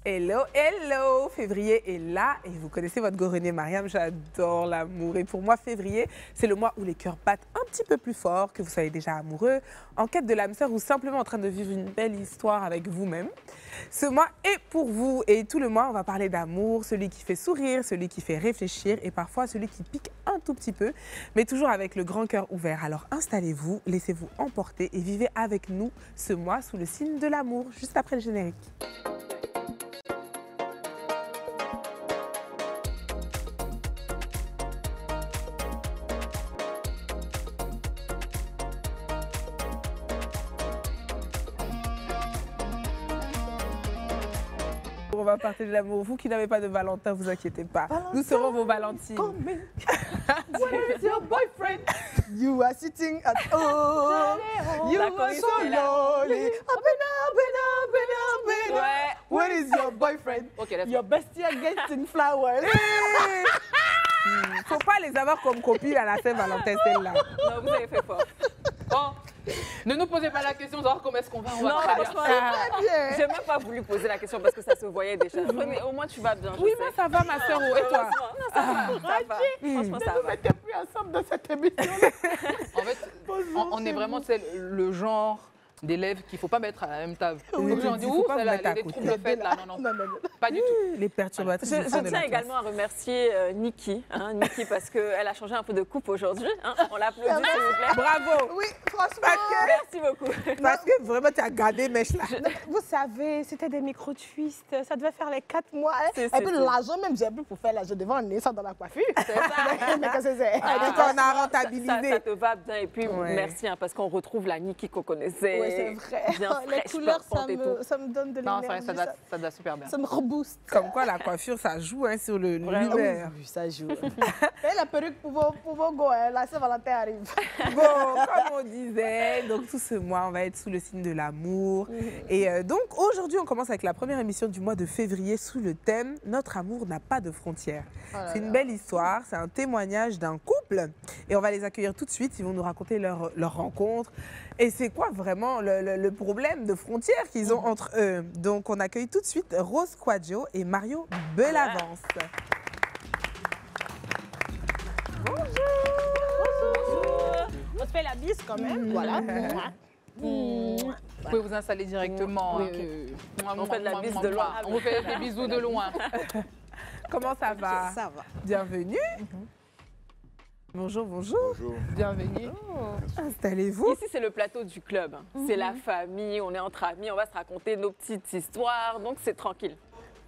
Hello, hello! Février est là et vous connaissez votre Gorené Mariam, j'adore l'amour. Et pour moi, février, c'est le mois où les cœurs battent un petit peu plus fort, que vous soyez déjà amoureux, en quête de l'âme sœur ou simplement en train de vivre une belle histoire avec vous-même. Ce mois est pour vous et tout le mois, on va parler d'amour, celui qui fait sourire, celui qui fait réfléchir et parfois celui qui pique un tout petit peu, mais toujours avec le grand cœur ouvert. Alors installez-vous, laissez-vous emporter et vivez avec nous ce mois sous le signe de l'amour, juste après le générique. On va partager l'amour. Vous qui n'avez pas de Valentin, vous inquiétez pas. Valentin, nous serons vos Valentines. Where is your boyfriend? You are sitting at home. You are so lonely. Ouais. Where is your boyfriend? Ok, let's Your bestie are getting flowers. Faut pas les avoir comme copines à la Saint-Valentin, celle-là. Non, vous avez fait fort. Bon, ne nous posez pas la question de savoir comment est-ce qu'on va. On va Non, très bien. franchement, j'ai même pas voulu poser la question parce que ça se voyait déjà. Mais au moins, tu vas bien. Oui, moi ça va, ma soeur. Et toi? Non, ça va. Franchement, ça Ne va. mettez plus ensemble dans cette émission-là. En fait, on est vraiment le genre d'élèves qu'il ne faut pas mettre à la même table. Oui, Donc, on dit, faut ouh, pas vous celle-là, mettre à les côté. troubles faits, là, non, non, pas du tout. Les perturbatrices. Je du fond de la tiens classe. également à remercier Niki, Niki parce qu'elle a changé un peu de coupe aujourd'hui. On l'applaudit, s'il vous plaît. Bravo! Oui, franchement. Merci beaucoup. Parce que vraiment, tu as gardé mèche là. Vous savez, c'était des micro-twists. Ça devait faire les 4 mois. Hein. Si, Et si, puis si. l'argent, même, j'ai plus pour faire l'argent devant un nez sans dans la coiffure. C'est ça. Mais qu'est-ce que c'est? Donc, on a Ça rentabilisé. te va bien et puis Ouais. merci parce qu'on retrouve la Niki qu'on connaissait. Oui, c'est vrai. Bien Les fraîche, couleurs, parfante et tout. ça me donne de Non, l'énergie. ça doit super bien. Ça me rebooste. Comme quoi, la coiffure, ça joue hein, sur Ah l'humeur. oui, ça joue. Et la perruque pour vos go, hein, la Saint-Valentin arrive. Bon, comme on disait, donc tout ce mois, on va être sous le signe de l'amour. Et donc, aujourd'hui, on commence avec la première émission du mois de février sous le thème « Notre amour n'a pas de frontières ». C'est une belle histoire, c'est un témoignage d'un couple. Et on va les accueillir tout de suite, ils vont nous raconter leur rencontre. Et c'est quoi vraiment le problème de frontières qu'ils ont entre eux. Donc, on accueille tout de suite Rose Quadio et Mario Belavance. On se fait la bise quand même. Voilà. Vous pouvez vous installer directement. Oui, On fait de la bise de loin. On vous fait des bisous de loin. Comment ça va? Ça va. Bienvenue. Bonjour, bonjour. Bonjour. Bienvenue. Installez-vous. Ici, c'est le plateau du club. C'est la famille, on est entre amis, on va se raconter nos petites histoires, donc c'est tranquille.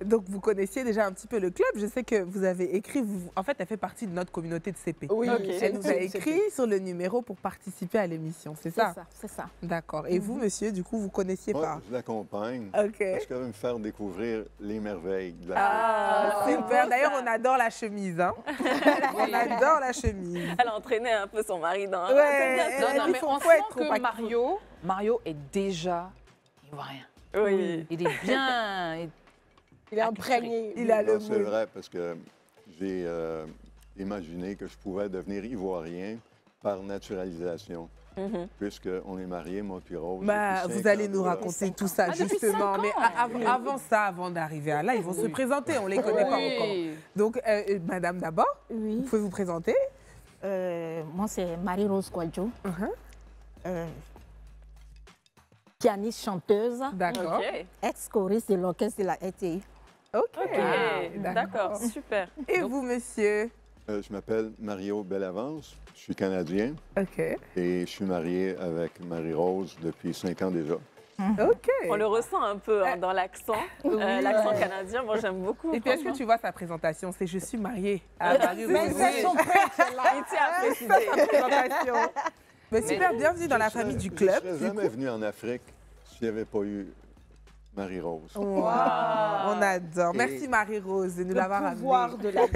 Donc, vous connaissiez déjà un petit peu le club. Je sais que vous avez écrit, en fait, elle fait partie de notre communauté de CP. Oui, Ok. Elle nous a écrit sur le numéro pour participer à l'émission, c'est ça? C'est ça. D'accord. Et vous, monsieur, du coup, vous connaissiez Moi, pas? je l'accompagne OK. parce qu'elle veut me faire découvrir les merveilles de la Ah, super. D'ailleurs, on adore la chemise. Hein? On adore la chemise. Elle a entraîné un peu son mari dans... Ouais. Non, Elle non, dit, mais faut on pas sent être trop que actif. Mario est déjà ivoirien. Oui. Il est bien. Il est imprégné. Il a le Non, c'est mot. vrai parce que j'ai imaginé que je pouvais devenir ivoirien par naturalisation. Puisqu'on est mariés, moi puis Rose. Bah, depuis vous 5 allez ans nous déjà. raconter tout ça, depuis justement. 5 Mais ans. avant ça, avant d'arriver à là, ils vont se présenter. On ne les connaît pas encore. Oui. Donc, madame d'abord, vous Oui, pouvez vous présenter? moi c'est Marie-Rose Kouadjo, Uh-huh. pianiste chanteuse, D'accord. Ok. ex-choriste de l'orchestre de la RTI. OK. Ok, d'accord, super. Et vous, monsieur? Je m'appelle Mario Bellavance. Je suis Canadien OK. et je suis marié avec Marie-Rose depuis 5 ans déjà. OK. On le ressent un peu dans l'accent, l'accent canadien. Moi, j'aime beaucoup. Et puis, est-ce que franchement. tu vois sa présentation? C'est « Je suis mariée à Marie Mais Rose. c'est son père qui est là. Il tient à préciser. sa présentation. Mais super, bienvenue dans la famille du club. Je ne serais jamais venu en Afrique s'il n'y avait pas eu Marie-Rose. Wow, on adore. Et- Merci Marie-Rose de nous l'avoir Le pouvoir amené. de la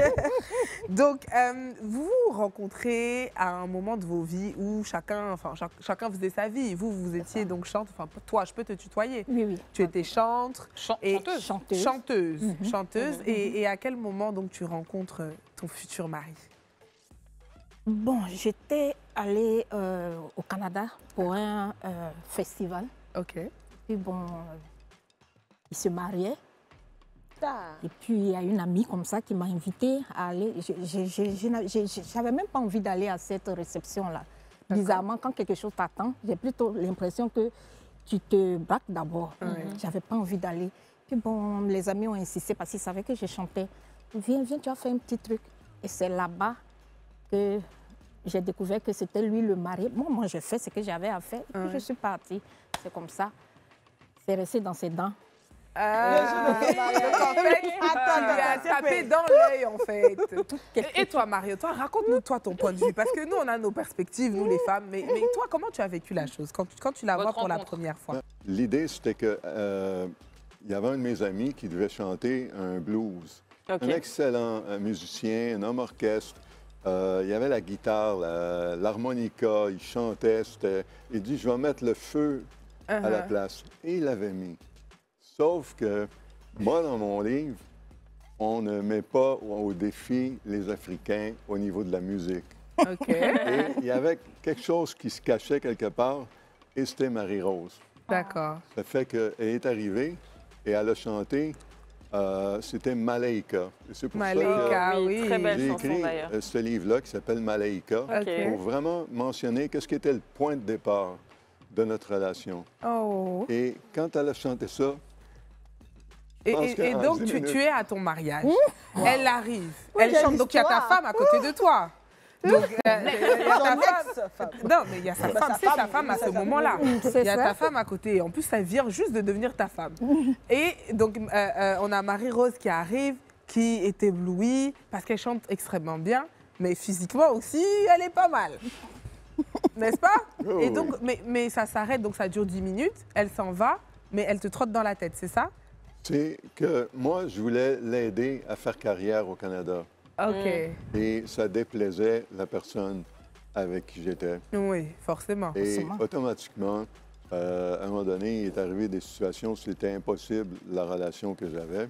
Donc, vous vous rencontrez à un moment de vos vies où chacun faisait sa vie. Vous étiez donc chanteuse. Enfin, toi, je peux te tutoyer. Oui, oui. Tu étais chantre. Et Chanteuse. Chanteuse. Chanteuse. Chanteuse. Et à quel moment donc tu rencontres ton futur mari? Bon, j'étais allée au Canada pour un festival. OK. Puis bon, il se mariait. Et puis, il y a une amie comme ça qui m'a invitée à aller. Je n'avais même pas envie d'aller à cette réception-là. Bizarrement, quand quelque chose t'attend, j'ai plutôt l'impression que tu te braques d'abord. Je n'avais pas envie d'aller. Puis bon, les amis ont insisté parce qu'ils savaient que je chantais. Viens, tu vas faire un petit truc. Et c'est là-bas que j'ai découvert que c'était lui le mari. Bon, moi, je fais ce que j'avais à faire. Et puis, je suis partie. C'est comme ça. C'est resté dans ses dents. Donc en fait, tu as tapé dans l'œil, en fait. Et toi, Mario, toi, raconte-nous toi ton point de vue. Parce que nous, on a nos perspectives, nous, les femmes. Mais toi, comment tu as vécu la chose quand tu la vois pour la première fois? L'idée, c'était que il y avait un de mes amis qui devait chanter un blues. Un excellent musicien, un homme orchestre. Il y avait la guitare, l'harmonica, il chantait. Il dit, je vais mettre le feu à la place. Et il l'avait mis. Sauf que moi, dans mon livre, on ne met pas au défi les Africains au niveau de la musique. Et il y avait quelque chose qui se cachait quelque part, et c'était Marie-Rose. D'accord. Ça fait qu'elle est arrivée et elle a chanté, c'était Malaika. C'est pour Malaika, ça que oui. Très belle j'ai chanson écrit d'ailleurs. ce livre-là qui s'appelle Malaika, pour vraiment mentionner qu'est-ce qui était le point de départ de notre relation. Oh. Et quand elle a chanté ça, Et donc, tu es à ton mariage. Elle arrive. Oui, Elle il y a chante. Donc, il y a ta l'histoire. femme à côté de toi. Donc, il y a ta femme. Non, mais il y a sa femme. C'est sa femme à ce moment-là. Il y a ta femme à côté. En plus, ça vient juste de devenir ta femme. Et donc, on a Marie-Rose qui arrive, qui est éblouie parce qu'elle chante extrêmement bien. Mais physiquement aussi, elle est pas mal. N'est-ce pas? Oh, Et donc, mais ça s'arrête, donc ça dure 10 minutes. Elle s'en va, mais elle te trotte dans la tête, c'est ça? c'est que moi, je voulais l'aider à faire carrière au Canada. OK. Et ça déplaisait la personne avec qui j'étais. Oui, forcément. Et automatiquement, à un moment donné, il est arrivé des situations où c'était impossible, la relation que j'avais.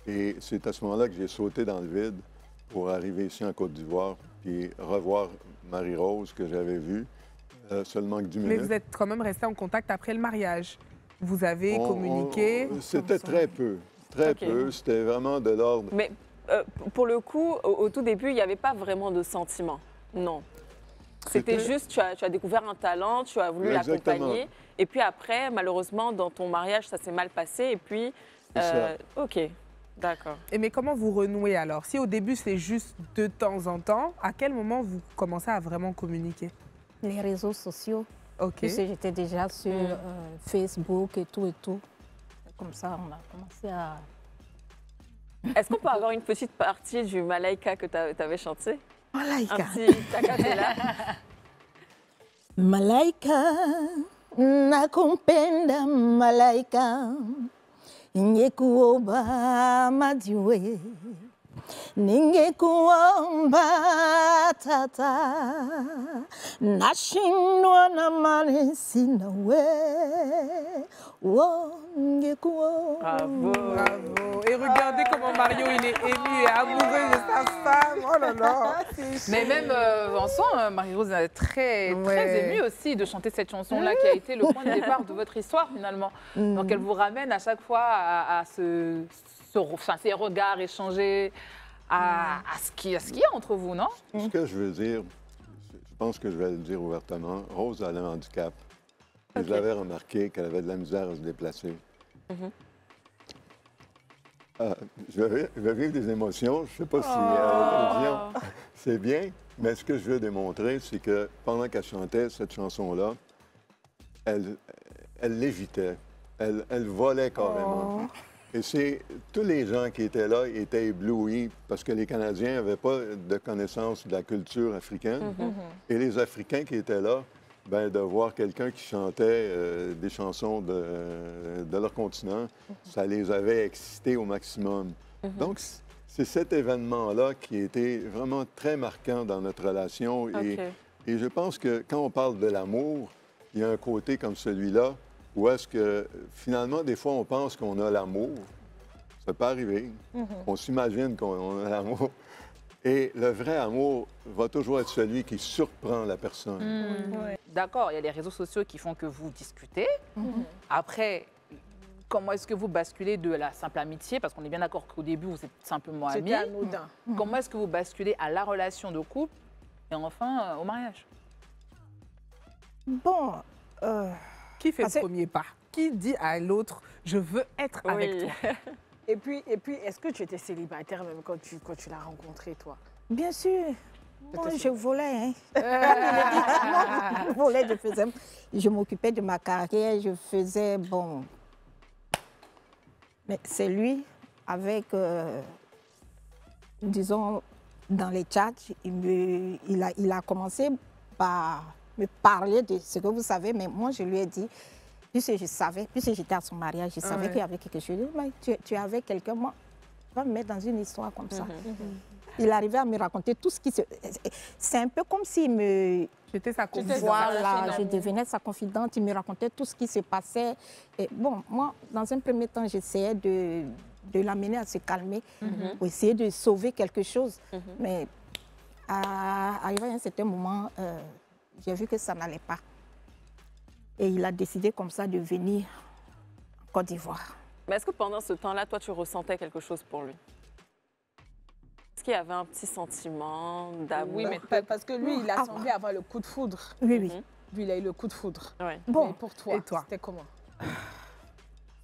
Et c'est à ce moment-là que j'ai sauté dans le vide pour arriver ici en Côte d'Ivoire et revoir Marie-Rose que j'avais vue seulement que 10 minutes. Mais vous êtes quand même resté en contact après le mariage. Vous avez communiqué. C'était très peu. Très peu. C'était vraiment de l'ordre. Mais pour le coup, au tout début, il n'y avait pas vraiment de sentiments. Non. C'était juste, tu as découvert un talent, tu as voulu l'accompagner. Et puis après, malheureusement, dans ton mariage, ça s'est mal passé. Et puis, OK, d'accord. Et mais comment vous renouez alors? Si au début, c'est juste de temps en temps, à quel moment vous commencez à vraiment communiquer? Les réseaux sociaux. OK. Puisque j'étais déjà sur Facebook et tout et tout. Comme ça, on a commencé à... Est-ce qu'on peut avoir une petite partie du Malaika que tu avais chanté? Malaika. Un petit tacatela. Malaika, nakumpenda malaika, ningekuomba majiwe, ningekuomba tata, nashindwa na mali sina we, ningekuomba. Bravo. Bravo. Et regardez comment Mario, il est ému et amoureux de sa femme. Oh là là. Mais même Vincent, Marie-Rose est très émue aussi de chanter cette chanson-là qui a été le point de départ de votre histoire finalement. Donc elle vous ramène à chaque fois à ces regards échangés, à ce qu'il y a entre vous, non? Ce que je veux dire, je pense que je vais le dire ouvertement, Rose a un handicap. Et je l'avais remarqué qu'elle avait de la misère à se déplacer. Je vais vivre des émotions. Je ne sais pas si la télévision, c'est bien, mais ce que je veux démontrer, c'est que pendant qu'elle chantait cette chanson-là, elle lévitait, elle volait carrément. Et tous les gens qui étaient là étaient éblouis parce que les Canadiens n'avaient pas de connaissance de la culture africaine. Et les Africains qui étaient là, ben, de voir quelqu'un qui chantait des chansons de leur continent, ça les avait excités au maximum. Donc, c'est cet événement-là qui a été vraiment très marquant dans notre relation. Et je pense que quand on parle de l'amour, il y a un côté comme celui-là où est-ce que, finalement, des fois, on pense qu'on a l'amour. Ça peut arriver. On s'imagine qu'on a l'amour. Et le vrai amour va toujours être celui qui surprend la personne. D'accord, il y a les réseaux sociaux qui font que vous discutez. Après, comment est-ce que vous basculez de la simple amitié, parce qu'on est bien d'accord qu'au début, vous êtes simplement amis. C'était anodin. Comment est-ce que vous basculez à la relation de couple et enfin au mariage? Bon, Qui fait Parce le que- premier pas? Qui dit à l'autre, je veux être avec Oui. toi? Et puis est-ce que tu étais célibataire même quand tu l'as rencontré, toi? bien sûr, moi, C'était je volais. Hein. Moi, je volais, je m'occupais de ma carrière, je faisais, bon... Mais c'est lui, avec, disons, dans les chats, il a commencé par me parler de ce que vous savez, mais moi, je lui ai dit, puisque je savais, puisque j'étais à son mariage, je savais Ouais. qu'il y avait quelque chose. Je lui ai dit, mais tu es avec quelqu'un, moi, tu vas me mettre dans une histoire comme ça. Il arrivait à me raconter tout ce qui se... C'est un peu comme s'il me... J'étais sa confidente. Voilà, je devenais sa confidente, il me racontait tout ce qui se passait. Et bon, moi, dans un premier temps, j'essayais de l'amener à se calmer, pour essayer de sauver quelque chose. Mais arrivé à un certain moment, j'ai vu que ça n'allait pas. Et il a décidé comme ça de venir en Côte d'Ivoire. Mais est-ce que pendant ce temps-là, toi, tu ressentais quelque chose pour lui? Est-ce qu'il y avait un petit sentiment d'amour? Oui, mais Parce que lui, il a semblé avoir le coup de foudre. Oui, oui. Lui, il a eu le coup de foudre. Ouais. Bon, Mais pour toi, et toi? c'était comment? peut-être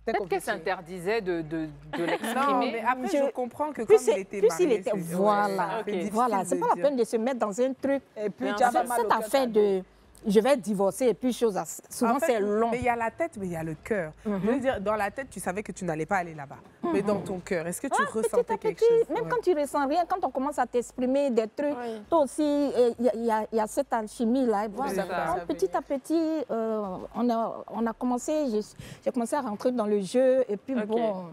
qu'elle compliqué. s'interdisait de Non, l'exprimer. mais après, Je- je comprends que plus comme il était plus marié... il était... c'est- Voilà, c'est difficile voilà. C'est de pas la dire. peine de se mettre dans un truc. Et puis, Bien tu as sûr. pas mal au Cette cœur, affaire t'as de... Je vais divorcer et puis chose... Souvent, En fait, c'est long. Mais il y a la tête, mais il y a le cœur. Je veux dire, dans la tête, tu savais que tu n'allais pas aller là-bas. Mais dans ton cœur, est-ce que tu ressentais Petit à quelque petit, chose? même Ouais. quand tu ressens rien, quand on commence à t'exprimer des trucs, Oui. toi aussi, il y a cette alchimie-là. Voilà. ça. Donc, petit à petit, on a commencé, j'ai commencé à rentrer dans le jeu et puis Ok. bon...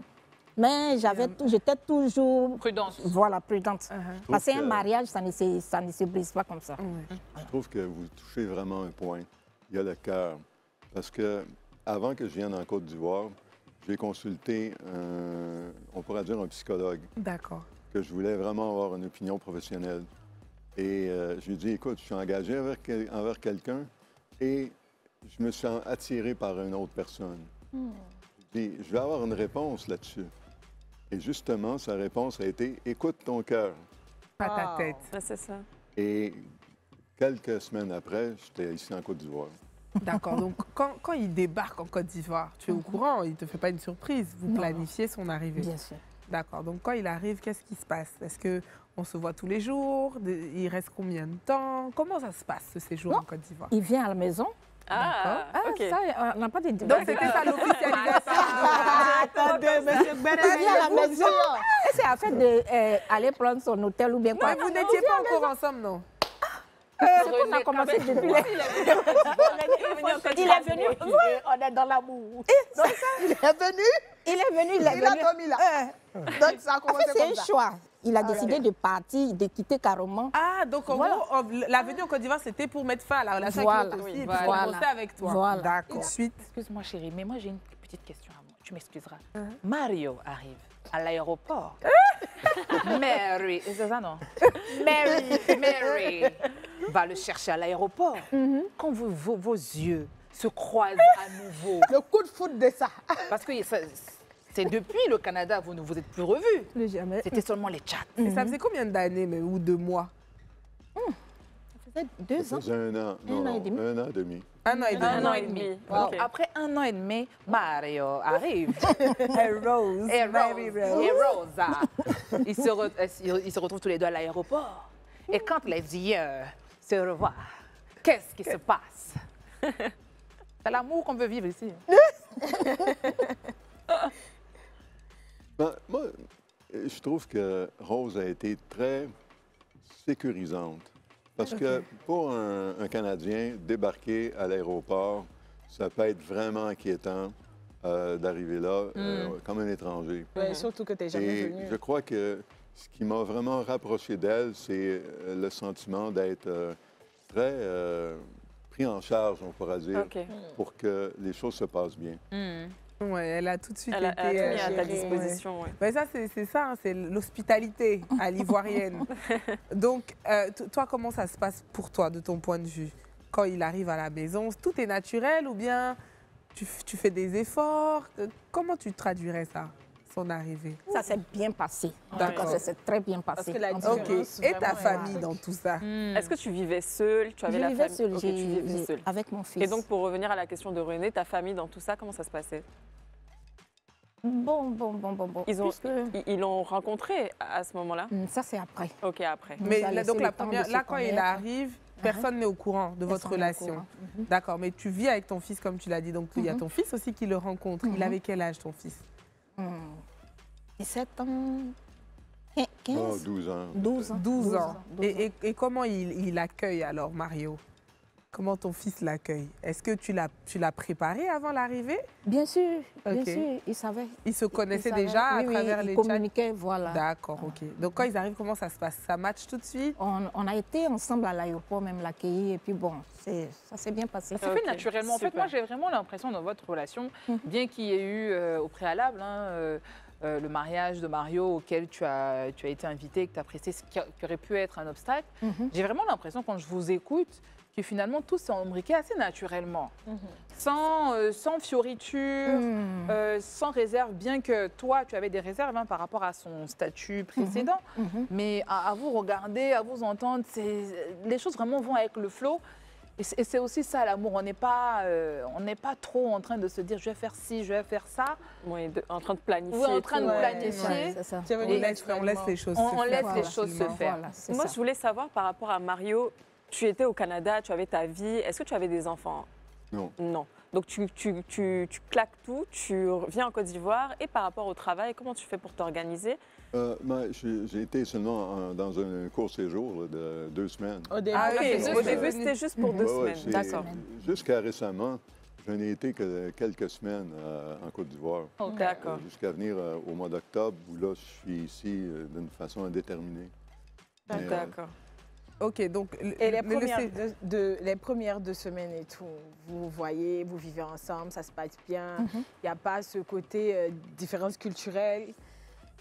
Mais j'étais toujours... Prudence. Voilà, prudente. Parce qu'un que- mariage, ça ne se brise pas comme ça. Je trouve que vous touchez vraiment un point. Il y a le cœur. Parce que avant que je vienne en Côte d'Ivoire, j'ai consulté, on pourrait dire un psychologue, D'accord. que je voulais vraiment avoir une opinion professionnelle. Et je lui ai dit, écoute, je suis engagé envers quelqu'un et je me sens attiré par une autre personne. Je dis, je vais avoir une réponse là-dessus. Et justement, sa réponse a été, écoute ton cœur. Pas ta Ah. tête. Ouais, c'est ça. Et quelques semaines après, j'étais ici en Côte d'Ivoire. D'accord. Donc, quand il débarque en Côte d'Ivoire, tu es au courant, il ne te fait pas une surprise. Vous Non. planifiez son arrivée. Bien sûr. D'accord. Donc, quand il arrive, qu'est-ce qui se passe? Est-ce qu'on se voit tous les jours? Il reste combien de temps? Comment ça se passe, ce séjour Non. en Côte d'Ivoire? Il vient à la maison. Ah, Ah, ok. ça, on n'a pas de... Donc, c'était ça l'officialisation. Attendez, monsieur Il vient à la maison. Et c'est afin d'aller prendre son hôtel ou bien quoi. Ouais, vous n'étiez pas encore ensemble, non? C'est qu'on a commencé depuis les... Il est venu. Oui, on est dans l'amour. Il est venu, Il est venu, il a dormi là. Donc, ça a En commencé fait, c'est comme un ça. choix. Il a décidé de partir, de quitter carrément. Ah, donc en Voilà. gros, la venue en Côte d'Ivoire, c'était pour mettre fin à la relation Voilà. avec l'autre aussi, et puis Voilà. commencer avec toi. Voilà. D'accord. Ensuite, Excuse-moi, chérie, mais moi, j'ai une petite question à moi. Tu m'excuseras. Mario arrive à l'aéroport. Mary, c'est ça, non? Mary va le chercher à l'aéroport. Quand vos yeux se croisent à nouveau, Le coup de foudre de ça. parce que c'est depuis le Canada, vous ne vous êtes plus revus. Plus jamais. C'était seulement les chats. et ça faisait combien d'années mais, ou de mois? Ça faisait 2 Ça ans. faisait un an. Un an et demi. Un an et demi. Un an et demi. Un an et demi. Donc, Ok. après 1 an et demi, Mario arrive. Et Rose. Et Mary Rose, Rose. et Rosa. Ils se retrouvent tous les deux à l'aéroport. Et quand les yeux se revoient, qu'est-ce qui se passe? C'est l'amour qu'on veut vivre ici. Ben, moi, je trouve que Rose a été très sécurisante. Parce que pour un Canadien, débarquer à l'aéroport, ça peut être vraiment inquiétant d'arriver là comme un étranger. Ouais, surtout que tu n'es jamais Et venu. je crois que ce qui m'a vraiment rapproché d'elle, c'est le sentiment d'être très pris en charge, on pourrait dire, Ok. pour que les choses se passent bien. Ouais, elle a tout de suite Elle a été... tout mis à ta gérée, disposition. ouais. Ouais. Mais ça, c'est ça, hein, c'est l'hospitalité à l'ivoirienne. Donc, toi, comment ça se passe pour toi, de ton point de vue? Quand il arrive à la maison, tout est naturel ou bien tu fais des efforts. Comment tu traduirais ça, son arrivée? Ça s'est bien passé. D'accord. Ça s'est très bien passé. Parce que la En tout cas, Ok. différence, Et ta vraiment, famille dans tout ça? Est-ce que tu vivais seule? Tu avais je la vivais famille? seule, Ok, tu vivais seule. avec mon fils. Et donc, pour revenir à la question de René, ta famille dans tout ça, comment ça se passait? Bon. Ils l'ont rencontré à ce moment-là? Ça, c'est après. Ok, après. Nous Mais a laissé donc, le temps de se là, quand il connaître. arrive, personne n'est au courant de votre Personne n'est au relation. courant. D'accord, mais tu vis avec ton fils, comme tu l'as dit. Donc, il y a ton fils aussi qui le rencontre. Il avait quel âge, ton fils? 17 ans, 15, Oh, 12 ans. 12 ans. 12 ans. Et comment il accueille alors, Mario? Comment ton fils l'accueille? Est-ce que tu l'as préparé avant l'arrivée? Bien sûr, Ok. il savait. Ils se connaissaient Il savait. déjà à Oui, travers ils les chats? communiquaient, voilà. D'accord, ok. Donc, quand ils arrivent, comment ça se passe? Ça match tout de suite? On a été ensemble à l'aéroport, même l'accueillir, et puis bon, ça s'est bien passé. Ça se fait Ok, naturellement. En fait, super. moi, j'ai vraiment l'impression dans votre relation, bien qu'il y ait eu au préalable le mariage de Mario auquel tu as été invité, que tu as apprécié, ce qui aurait pu être un obstacle, j'ai vraiment l'impression, quand je vous écoute, que finalement, tout s'est imbriqué assez naturellement. Sans fioritures, sans réserve, bien que toi, tu avais des réserves par rapport à son statut précédent. Mais à vous regarder, à vous entendre, les choses vraiment vont avec le flot. Et c'est aussi ça, l'amour. On n'est pas trop en train de se dire, je vais faire ci, je vais faire ça. Oui, en train de planifier. Oui, en train de tout, ouais. planifier. Ouais, c'est ça. On laisse les choses se On faire. laisse les Voilà, choses se facilement. faire. Voilà, c'est Moi, ça. je voulais savoir par rapport à Mario, tu étais au Canada, tu avais ta vie. Est-ce que tu avais des enfants? Non. Non. Donc, tu claques tout, tu reviens en Côte d'Ivoire. Et par rapport au travail, comment tu fais pour t'organiser? J'ai été seulement dans un court séjour là, de 2 semaines. Au début, Ah, oui, Au début, c'était juste pour 2 Ouais, ouais, semaines. D'accord. Jusqu'à récemment, je n'ai été que quelques semaines en Côte d'Ivoire. D'accord. Jusqu'à venir au mois d'octobre, où là, je suis ici d'une façon indéterminée. Mais, D'accord. Ok, donc... Et les mais le premières, sé- les premières 2 semaines et tout, vous voyez, vous vivez ensemble, ça se passe bien. Il n'y a pas ce côté différence culturelle.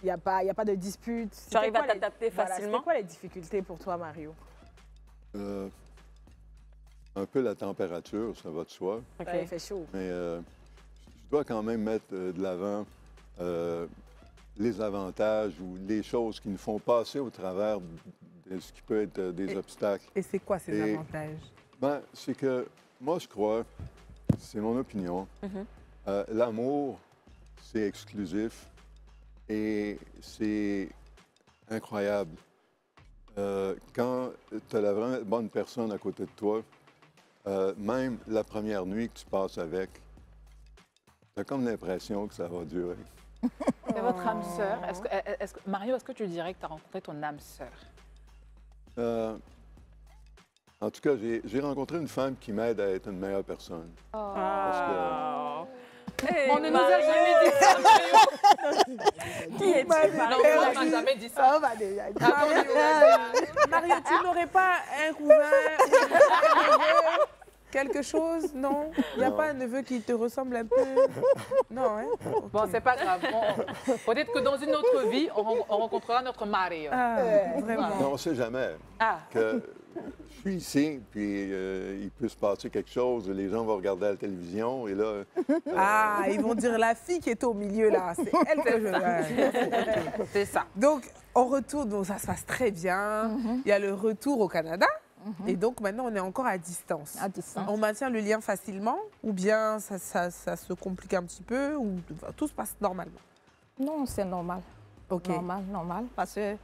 Il n'y a pas de dispute. Tu arrives à C'était quoi t'adapter facilement? C'était quoi les difficultés pour toi, Mario? un peu la température, ça va de soi. Ok. Ouais, il fait chaud. Mais je dois quand même mettre de l'avant les avantages ou les choses qui nous font passer au travers de ce qui peut être des obstacles. Et c'est quoi ces Et- avantages? Ben, c'est que moi, je crois, c'est mon opinion, l'amour, c'est exclusif et c'est incroyable. Quand tu as la vraie bonne personne à côté de toi, même la première nuit que tu passes avec, tu as comme l'impression que ça va durer. Et votre âme sœur, Mario, est-ce que tu dirais que tu as rencontré ton âme sœur? En tout cas, j'ai rencontré une femme qui m'aide à être une meilleure personne. Parce Hey, On ne nous a jamais dit ça, Mario. Qui es-tu, Non, Mario? on m'a jamais dit ça. Ça va déjà. Mario, tu n'aurais pas un cousin, un neveu, quelque chose? Non? Il n'y a Non. pas un neveu qui te ressemble un peu? Non, hein? Ok. Bon, c'est pas grave. Peut-être que dans une autre vie, on rencontrera notre Mario. Ah, vraiment. que, on ne sait jamais Ah, que je suis ici, puis il peut se passer quelque chose, les gens vont regarder à la télévision, et là, Ah, ils vont dire la fille qui est au milieu là, c'est elle que je veux. C'est ça. Donc, on retourne, donc ça se passe très bien. Il y a le retour au Canada. Et donc, maintenant, on est encore à distance. À distance. On maintient le lien facilement ou bien ça se complique un petit peu ou tout se passe normalement? Non, c'est normal. OK. Normal, parce que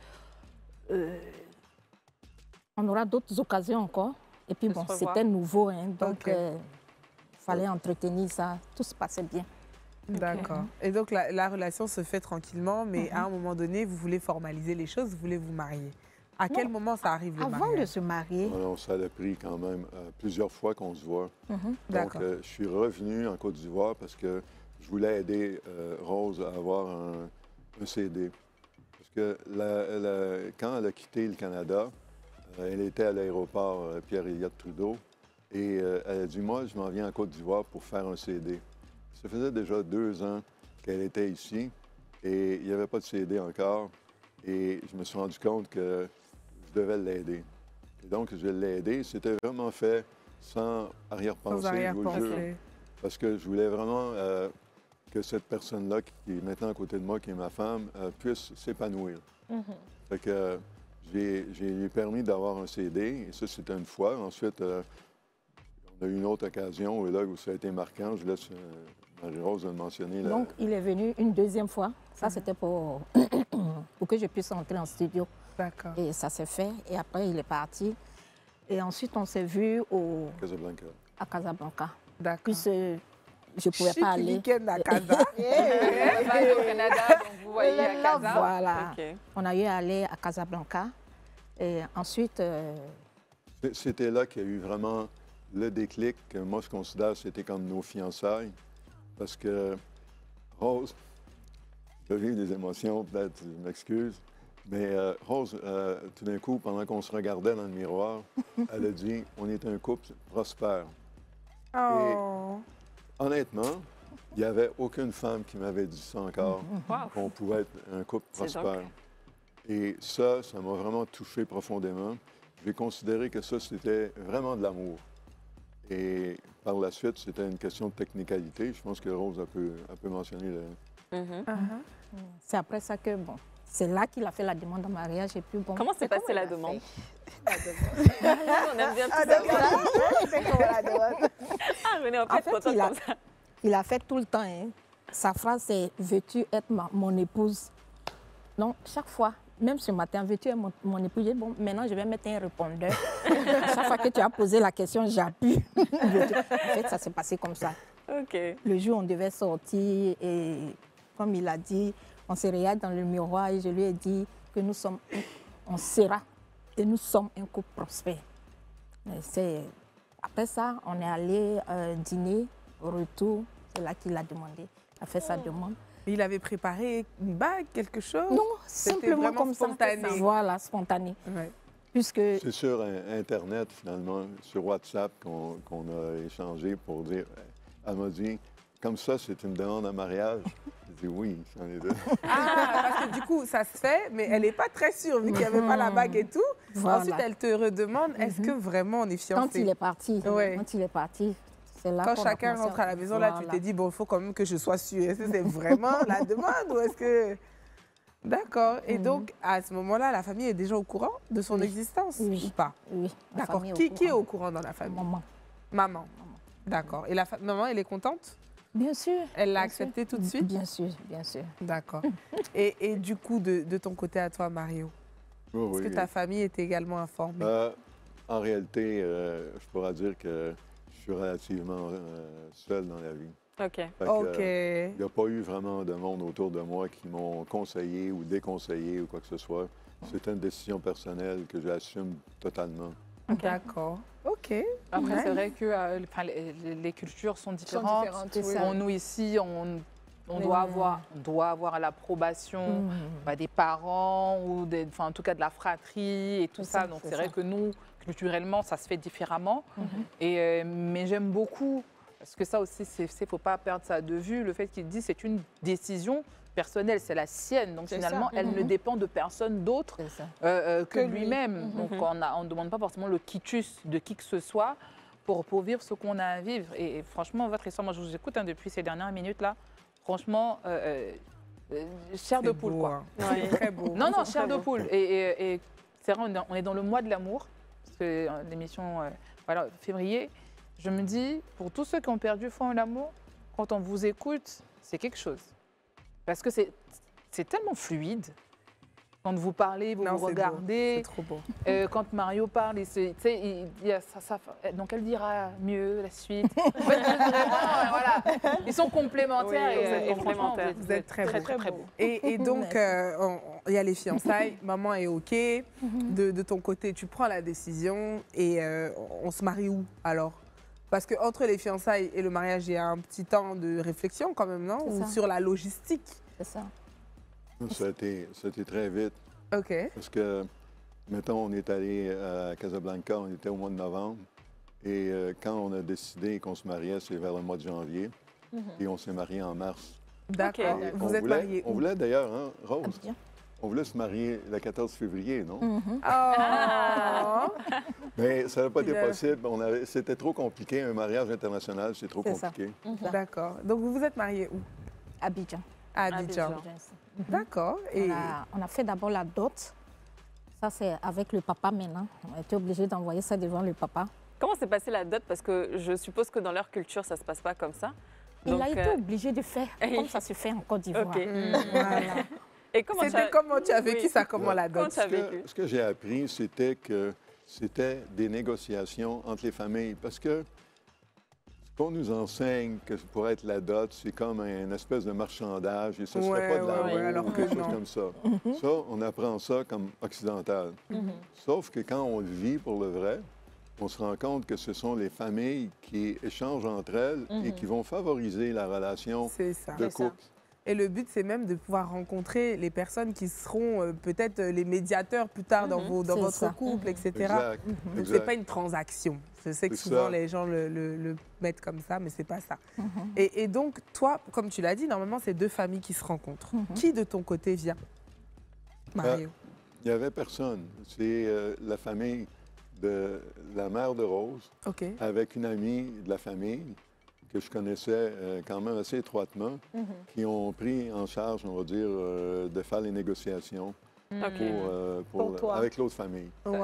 on aura d'autres occasions encore. Et puis De bon, se revoir. c'était nouveau, hein, donc Ok. il fallait entretenir ça. Tout se passait bien. D'accord. Et donc, la relation se fait tranquillement, mais à un moment donné, vous voulez formaliser les choses, vous voulez vous marier. À quel moment ça arrive le Avant de mariage? se marier, alors, ça a pris quand même plusieurs fois qu'on se voit. Donc, D'accord. je suis revenu en Côte d'Ivoire parce que je voulais aider Rose à avoir un CD. Parce que quand elle a quitté le Canada, elle était à l'aéroport Pierre-Éliott Trudeau et elle a dit, moi, je m'en viens en Côte d'Ivoire pour faire un CD. Ça faisait déjà 2 ans qu'elle était ici et il n'y avait pas de CD encore. Et je me suis rendu compte que je devais l'aider. Et donc, je l'ai aidé. C'était vraiment fait sans arrière-pensée, Sans je vous le jure. arrière-pensée. parce que je voulais vraiment que cette personne-là, qui est maintenant à côté de moi, qui est ma femme, puisse s'épanouir. Fait que j'ai permis d'avoir un CD, et ça, c'était une fois. Ensuite, on a eu une autre occasion, et là où ça a été marquant, je laisse Marie-Rose le mentionner. Donc, il est venu une deuxième fois. Ça, c'était pour que je puisse entrer en studio. D'accord. Et ça s'est fait. Et après, il est parti. Et ensuite, on s'est vu Casablanca. à Casablanca. D'accord. Puis, je ne pouvais Chic pas aller. week-end à Casa. Vas-y au Canada, donc vous voyez à Casa. Voilà. OK. On a eu à aller à Casablanca. Et ensuite, C'était là qu'il y a eu vraiment le déclic que moi, je considère c'était comme nos fiançailles. Parce que Rose, j'ai eu des émotions, peut-être, je m'excuse, mais Rose, tout d'un coup, pendant qu'on se regardait dans le miroir, elle a dit « On est un couple prospère ». Oh. Honnêtement, il n'y avait aucune femme qui m'avait dit ça encore, qu'on pouvait être un couple C'est prospère. Et ça m'a vraiment touché profondément. J'ai considéré que ça, c'était vraiment de l'amour. Et par la suite, c'était une question de technicalité. Je pense que Rose a peu mentionné le... c'est après ça que, bon, c'est là qu'il a fait la demande en mariage. Et puis, bon, Comment s'est passée la demande? On aime bien tout Ah, ça. d'accord. C'est comment la demande? Ah, venez, on peut En être fait, content comme ça. il a fait tout le temps. Hein. Sa phrase, c'est « Veux-tu être mon épouse ?» Donc, chaque fois, même ce matin, « Veux-tu être mon épouse ?» J'ai dit, bon, maintenant, je vais mettre un répondeur. Chaque fois que tu as posé la question, j'appuie. En fait, ça s'est passé comme ça. OK. Le jour où on devait sortir, et comme il a dit, on se regarde dans le miroir et je lui ai dit que nous sommes, on sera et nous sommes un couple prospère. Après ça, on est allé dîner, au retour, c'est là qu'il a demandé, il a fait sa demande. Il avait préparé une bague, quelque chose? Non, C'était simplement vraiment comme spontané. ça. Voilà, spontané. Ouais. Puisque C'est sur Internet, finalement, sur WhatsApp, qu'on a échangé pour dire... Elle m'a dit, comme ça, c'est une demande en mariage. J'ai dit oui, c'en est deux. Ah, parce que du coup, ça se fait, mais elle n'est pas très sûre, vu qu'il n'y avait pas la bague et tout. Voilà. Ensuite, elle te redemande, est-ce que vraiment on est fiancés? quand il est parti, Ouais. c'est là Quand qu'on a chacun commencé rentre à la maison, là, tu Voilà. t'es dit, bon, il faut quand même que je sois sûre. Est-ce que c'est vraiment la demande ou est-ce que... D'accord. Et donc, à ce moment-là, la famille est déjà au courant de son existence Oui. ou pas? Oui, la D'accord. famille Qui est au courant dans la famille? Maman. Maman. D'accord. Et maman, elle est contente? Bien sûr. Elle l'a bien sûr. accepté tout de suite? Bien sûr, bien sûr. D'accord. Et du coup, de ton côté à toi, Mario, Oui, est-ce que ta famille était également informée? En réalité, je pourrais dire que je suis relativement seul dans la vie. OK. Fait que, OK. il n'y a pas eu vraiment de monde autour de moi qui m'ont conseillé ou déconseillé ou quoi que ce soit. C'était une décision personnelle que j'assume totalement. D'accord. OK. Après, Ouais. c'est vrai que enfin, les cultures sont différentes. C'est oui. ça. Nous, ici, on doit avoir l'approbation des parents ou enfin, en tout cas de la fratrie et tout C'est ça. ça, Donc, c'est c'est vrai ça. que nous, culturellement, ça se fait différemment. Mais j'aime beaucoup, parce que ça aussi, il ne faut pas perdre ça de vue, le fait qu'il dit c'est une décision personnelle, c'est la sienne. Donc, C'est finalement, ça. elle ne dépend de personne d'autre C'est ça. que lui. lui-même. Donc, on ne demande pas forcément le quitus de qui que ce soit pour vivre ce qu'on a à vivre. Et franchement, votre histoire, moi, je vous écoute depuis ces dernières minutes-là. Franchement, chair de C'est poule, beau, quoi. hein. C'est très beau. Non, non, C'est chair très de beau. poule. Et c'est vrai, on est dans le mois de l'amour, parce que l'émission, voilà, février. Je me dis, pour tous ceux qui ont perdu foi en l'amour, quand on vous écoute, c'est quelque chose. Parce que c'est tellement fluide. Quand vous parlez, vous Non, vous c'est beau. regardez. C'est trop beau. Quand Mario parle, il y a ça, donc elle dira mieux la suite. En fait, vraiment, voilà, ils sont complémentaires. Oui, vous êtes et franchement, complémentaires. Vous êtes très beau. très beau. Et donc, il y a les fiançailles, maman est OK. De ton côté, tu prends la décision et on se marie où alors? Parce qu'entre les fiançailles et le mariage, il y a un petit temps de réflexion quand même, non? C'est Ou ça. sur la logistique? C'est ça. Ça a été très vite. OK. Parce que, mettons, on est allé à Casablanca, on était au mois de novembre. Et quand on a décidé qu'on se mariait, c'est vers le mois de janvier. Et on s'est mariés en mars. D'accord. Ok. Et Vous êtes mariés On où? voulait d'ailleurs, hein, Rose? Abidjan. on voulait se marier le 14 février, non? Oh. Mais ça n'a pas été Fidèle. possible. C'était trop compliqué. Un mariage international, c'est trop C'est ça. compliqué. D'accord. Donc, vous vous êtes mariés où? Abidjan. À Abidjan. Abidjan. D'accord. Et On a fait d'abord la dot. Ça, c'est avec le papa maintenant. On a été obligé d'envoyer ça devant le papa. Comment s'est passée la dot? Parce que je suppose que dans leur culture, ça ne se passe pas comme ça. Il Donc, a été obligé de faire comme ça se fait en Côte d'Ivoire. OK. Voilà. Et comment c'était comment tu as vécu ça, comment la Comment dot? tu as vécu? Ce que j'ai appris, c'était que c'était des négociations entre les familles. Parce que ce qu'on nous enseigne que pour être la dot, c'est comme une espèce de marchandage et ce ne serait Ouais, pas de l'amour ouais, alors ou que quelque chose non. comme ça. Ça, on apprend ça comme occidental. Sauf que quand on le vit pour le vrai, on se rend compte que ce sont les familles qui échangent entre elles et qui vont favoriser la relation C'est ça. de C'est ça. couple. Et le but, c'est même de pouvoir rencontrer les personnes qui seront peut-être les médiateurs plus tard dans C'est votre ça. couple, etc. Exact. Donc, ce n'est exact. pas une transaction. Je sais que C'est souvent, ça. les gens le mettent comme ça, mais ce n'est pas ça. Et donc, toi, comme tu l'as dit, normalement, c'est deux familles qui se rencontrent. Qui, de ton côté, vient? Mario. Il n'y avait personne. C'est la famille de la mère de Rose OK. avec une amie de la famille que je connaissais quand même assez étroitement, qui ont pris en charge, on va dire, de faire les négociations OK. Pour toi. avec l'autre famille. Wow.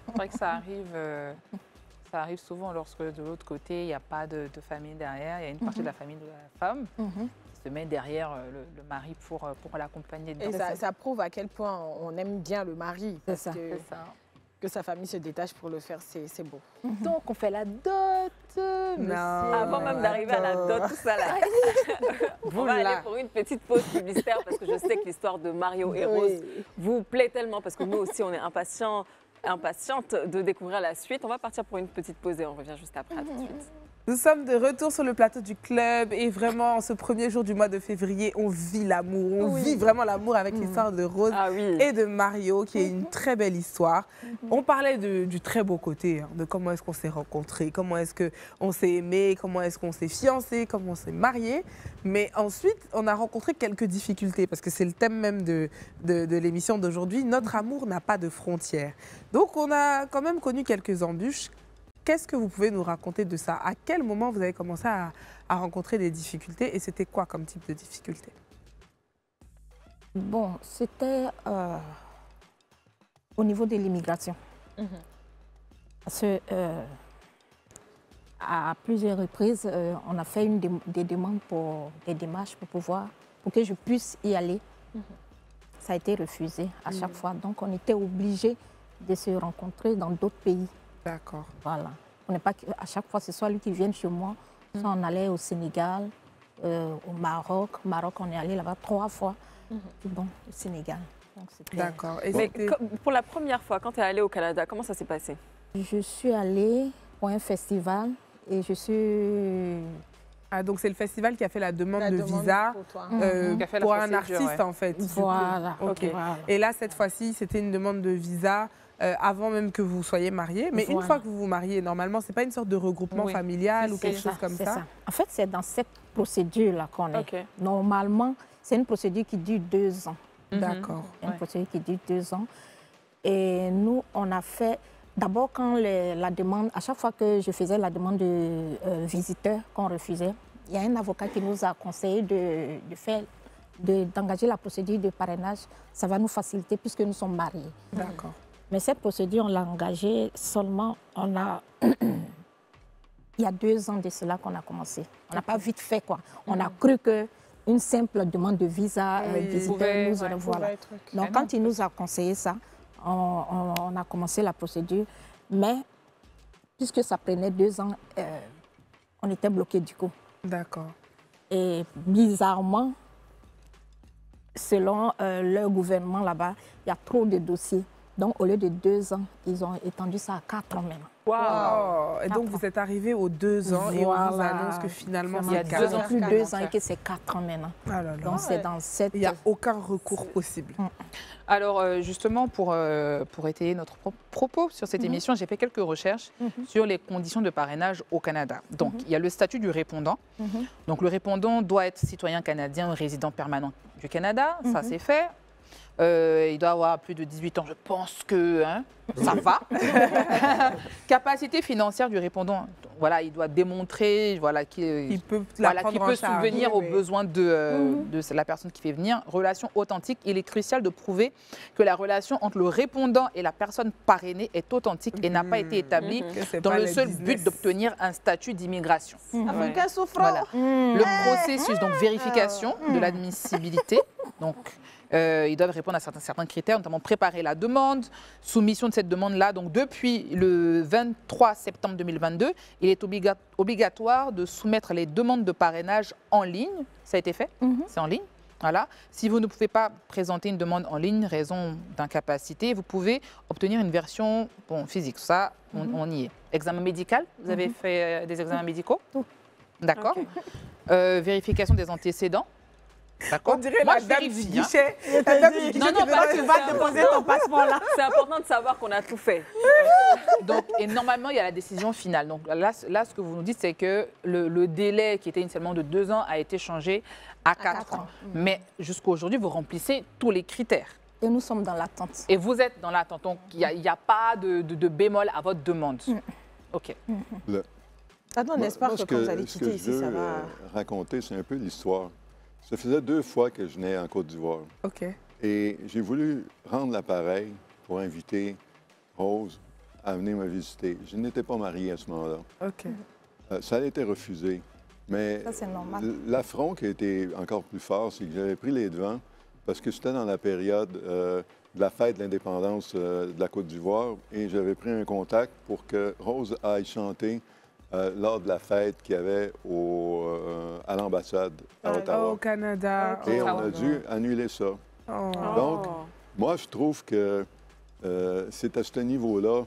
C'est vrai que ça arrive souvent lorsque de l'autre côté, il n'y a pas de famille derrière, il y a une partie de la famille de la femme qui se met derrière le mari pour l'accompagner Et dedans. ça prouve à quel point on aime bien le mari. Parce ça. que, C'est ça. que sa famille se détache pour le faire, c'est beau. Donc, on fait la dot. Non. Avant même d'arriver à la dot, tout ça là. On va là. aller pour une petite pause publicitaire parce que je sais que l'histoire de Mario et Rose vous plaît tellement parce que nous aussi on est impatientes de découvrir la suite. On va partir pour une petite pause et on revient juste après. À tout de suite. Nous sommes de retour sur le plateau du club et vraiment, en ce premier jour du mois de février, on vit l'amour. On vit vraiment l'amour avec l'histoire de Rose Ah oui. et de Mario, qui est une très belle histoire. On parlait du très beau côté, de comment est-ce qu'on s'est rencontrés, comment est-ce qu'on s'est aimés, comment est-ce qu'on s'est fiancés, comment on s'est mariés. Mais ensuite, on a rencontré quelques difficultés, parce que c'est le thème même de l'émission d'aujourd'hui. Notre amour n'a pas de frontières. Donc, on a quand même connu quelques embûches. Qu'est-ce que vous pouvez nous raconter de ça? À quel moment vous avez commencé à rencontrer des difficultés et c'était quoi comme type de difficulté? Bon, c'était au niveau de l'immigration. Parce que, à plusieurs reprises, on a fait des demandes pour des démarches pour que je puisse y aller. Ça a été refusé à chaque fois. Donc, on était obligés de se rencontrer dans d'autres pays. D'accord. Voilà. On n'est pas à chaque fois, c'est soit lui qui vient chez moi, soit on allait au Sénégal, au Maroc. Au Maroc, on est allé là-bas 3 fois. Bon, au Sénégal. Donc, c'était- D'accord. Et Mais c'était- pour la première fois, quand tu es allée au Canada, comment ça s'est passé? Je suis allée pour un festival et je suis... Ah, donc c'est le festival qui a fait la demande La de demande visa pour toi. Qui a fait la pour un procédure, artiste, ouais. en fait. du coup. Voilà. Ok. Voilà. Et là, cette fois-ci, c'était une demande de visa avant même que vous soyez mariés. Mais une Voilà. fois que vous vous mariez, normalement, c'est pas une sorte de regroupement Oui. familial ou C'est quelque chose comme c'est ça. En fait, c'est dans cette procédure-là qu'on est. Ok. Normalement, c'est une procédure qui dure 2 ans. D'accord. Une Ouais. procédure qui dure 2 ans. Et nous, on a fait... D'abord, quand la demande... À chaque fois que je faisais la demande de visiteurs qu'on refusait, il y a un avocat qui nous a conseillé d'engager la procédure de parrainage. Ça va nous faciliter puisque nous sommes mariés. D'accord. Mais cette procédure, on l'a engagée seulement... Il y a 2 ans de cela qu'on a commencé. On n'a pas vite fait, quoi. On a cru qu'une simple demande de visa Oui. visiteur Pouvait- nous ouais, voilà. Pouvait être ok. Donc, quand il nous a conseillé ça, on a commencé la procédure. Mais, puisque ça prenait 2 ans, on était bloqués du coup. D'accord. Et bizarrement, selon leur gouvernement là-bas, il y a trop de dossiers. Donc, au lieu de 2 ans, ils ont étendu ça à 4 ans maintenant. Oh, et donc, vous êtes arrivé aux 2 ans et on vous Voilà. annonce que finalement, Il y a c'est 2 ans, 4 plus ans. 2 ans et que c'est 4 ans maintenant. Ah là là. Donc, c'est dans cette... Il n'y a aucun recours possible. Alors, justement, pour étayer notre propos sur cette émission, j'ai fait quelques recherches sur les conditions de parrainage au Canada. Donc, il y a le statut du répondant. Donc, le répondant doit être citoyen canadien ou résident permanent du Canada. Ça, c'est fait. Il doit avoir plus de 18 ans. Je pense que ça va. Capacité financière du répondant. Voilà, il doit démontrer qu'il peut la voilà, prendre qu'il peut en charge. subvenir aux Oui. besoins de la personne qui fait venir. Relation authentique. Il est crucial de prouver que la relation entre le répondant et la personne parrainée est authentique et n'a pas été établie Que c'est dans pas le le seul business. but d'obtenir un statut d'immigration. Africain souffrant. Voilà. Le processus, donc vérification de l'admissibilité. Donc, ils doivent répondre à certains critères, notamment préparer la demande, soumission de cette demande-là. Donc, depuis le 23 septembre 2022, il est obligatoire de soumettre les demandes de parrainage en ligne. Ça a été fait, c'est en ligne. Voilà. Si vous ne pouvez pas présenter une demande en ligne, raison d'incapacité, vous pouvez obtenir une version physique. Ça, on y est. Examen médical, vous avez fait des examens médicaux? D'accord. Ok. Vérification des antécédents. D'accord. On dirait Moi, la je dame vérifie, du hein. guichet. Non, Tu vas déposer ton passeport là. C'est important de savoir qu'on a tout fait. Donc, et normalement, il y a la décision finale. Donc là, ce que vous nous dites, c'est que le délai qui était initialement de 2 ans a été changé à 4 ans. Mais jusqu'à aujourd'hui, vous remplissez tous les critères. Et nous sommes dans l'attente. Et vous êtes dans l'attente. Donc, il n'y a pas de bémol à votre demande. OK. Attends, on espère Moi, que quand vous allez ce que quitter je ici, ça veux va... raconter, c'est un peu l'histoire. Ça faisait 2 fois que je venais en Côte d'Ivoire. OK. Et j'ai voulu rendre l'appareil pour inviter Rose à venir me visiter. Je n'étais pas marié à ce moment-là. OK. Ça a été refusé. Mais Ça, c'est normal. l'affront qui a été encore plus fort, c'est que j'avais pris les devants parce que c'était dans la période de la fête de l'indépendance de la Côte d'Ivoire et j'avais pris un contact pour que Rose aille chanter lors de la fête qu'il y avait à l'ambassade à Ottawa. Au Canada. Et on Oh. a dû annuler ça. Oh. Donc, moi, je trouve que c'est à ce niveau-là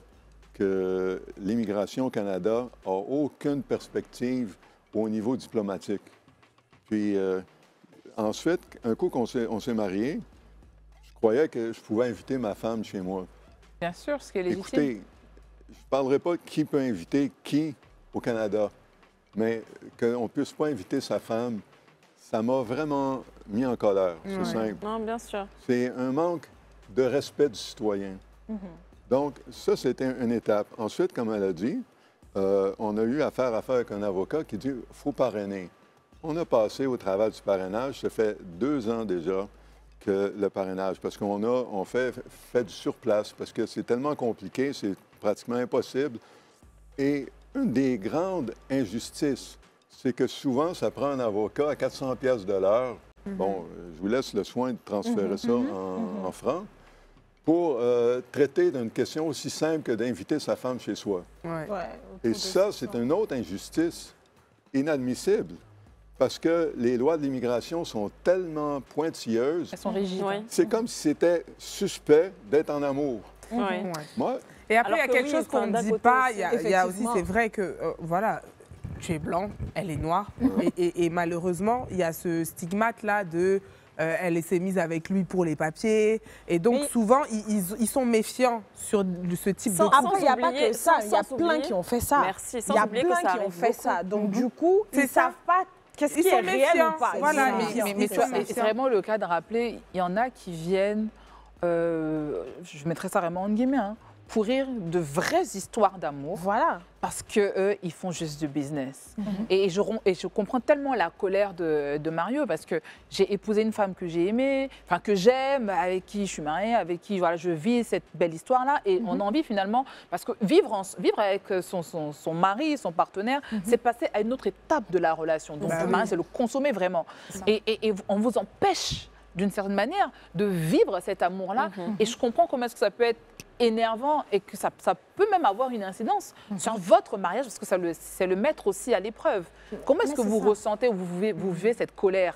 que l'immigration au Canada n'a aucune perspective au niveau diplomatique. Puis ensuite, un coup qu'on s'est mariés, je croyais que je pouvais inviter ma femme chez moi. Bien sûr, ce qui est légitime. Écoutez, je ne parlerai pas de qui peut inviter qui au Canada, mais qu'on ne puisse pas inviter sa femme, ça m'a vraiment mis en colère. C'est simple. Non, bien sûr. C'est un manque de respect du citoyen. Donc, ça, c'était une étape. Ensuite, comme elle a dit, on a eu affaire avec un avocat qui dit qu'il faut parrainer. On a passé au travail du parrainage. Ça fait 2 ans déjà que le parrainage, parce qu'on fait du surplace, parce que c'est tellement compliqué, c'est pratiquement impossible. Et une des grandes injustices, c'est que souvent, ça prend un avocat à 400 pièces de l'heure. Bon, je vous laisse le soin de transférer ça en francs pour traiter d'une question aussi simple que d'inviter sa femme chez soi. Ouais. Et ça, c'est une autre injustice inadmissible parce que les lois de l'immigration sont tellement pointilleuses. Elles sont rigides. Oui. C'est comme si c'était suspect d'être en amour. Oui. Ouais. Moi, Et après, il y a Alors que quelque oui, chose qu'on enfin, ne d'un dit côté pas. aussi, Il y a aussi, effectivement. c'est vrai que, voilà, tu es blanc, elle est noire. Et malheureusement, il y a ce stigmate-là de elle s'est mise avec lui pour les papiers. Et donc, Oui. souvent, ils sont méfiants sur ce type Sans- de Après, il n'y a pas oublier- que ça. Il y a sans plein oublier- qui ont fait ça. Merci. Il Sans y a oublier que plein ça qui ont arrive fait beaucoup. ça. Donc, du coup, C'est ils ne ça. savent pas qu'est-ce Ils qui sont est réel méfiants. ou pas. Voilà, Ils sont mais- méfiants. Mais Ils tu vois, sont c'est méfiants. vraiment le cas de rappeler, il y en a qui viennent, je mettrais ça vraiment en guillemets, pourrir de vraies histoires d'amour Voilà. parce qu'eux, ils font juste du business. Et je comprends tellement la colère de Mario parce que j'ai épousé une femme que j'ai aimée, enfin que j'aime, avec qui je suis mariée, avec qui voilà, je vis cette belle histoire-là. Et on a envie finalement, parce que vivre avec son mari, son partenaire, c'est passer à une autre étape de la relation. Donc Bah le oui. mari, c'est le consommer vraiment. Et on vous empêche d'une certaine manière de vivre cet amour-là. Et je comprends comment est-ce que ça peut être énervant et que ça peut même avoir une incidence sur votre mariage parce que c'est le mettre aussi à l'épreuve. Comment est-ce Mais que c'est vous ça. ressentez ou vous vivez cette colère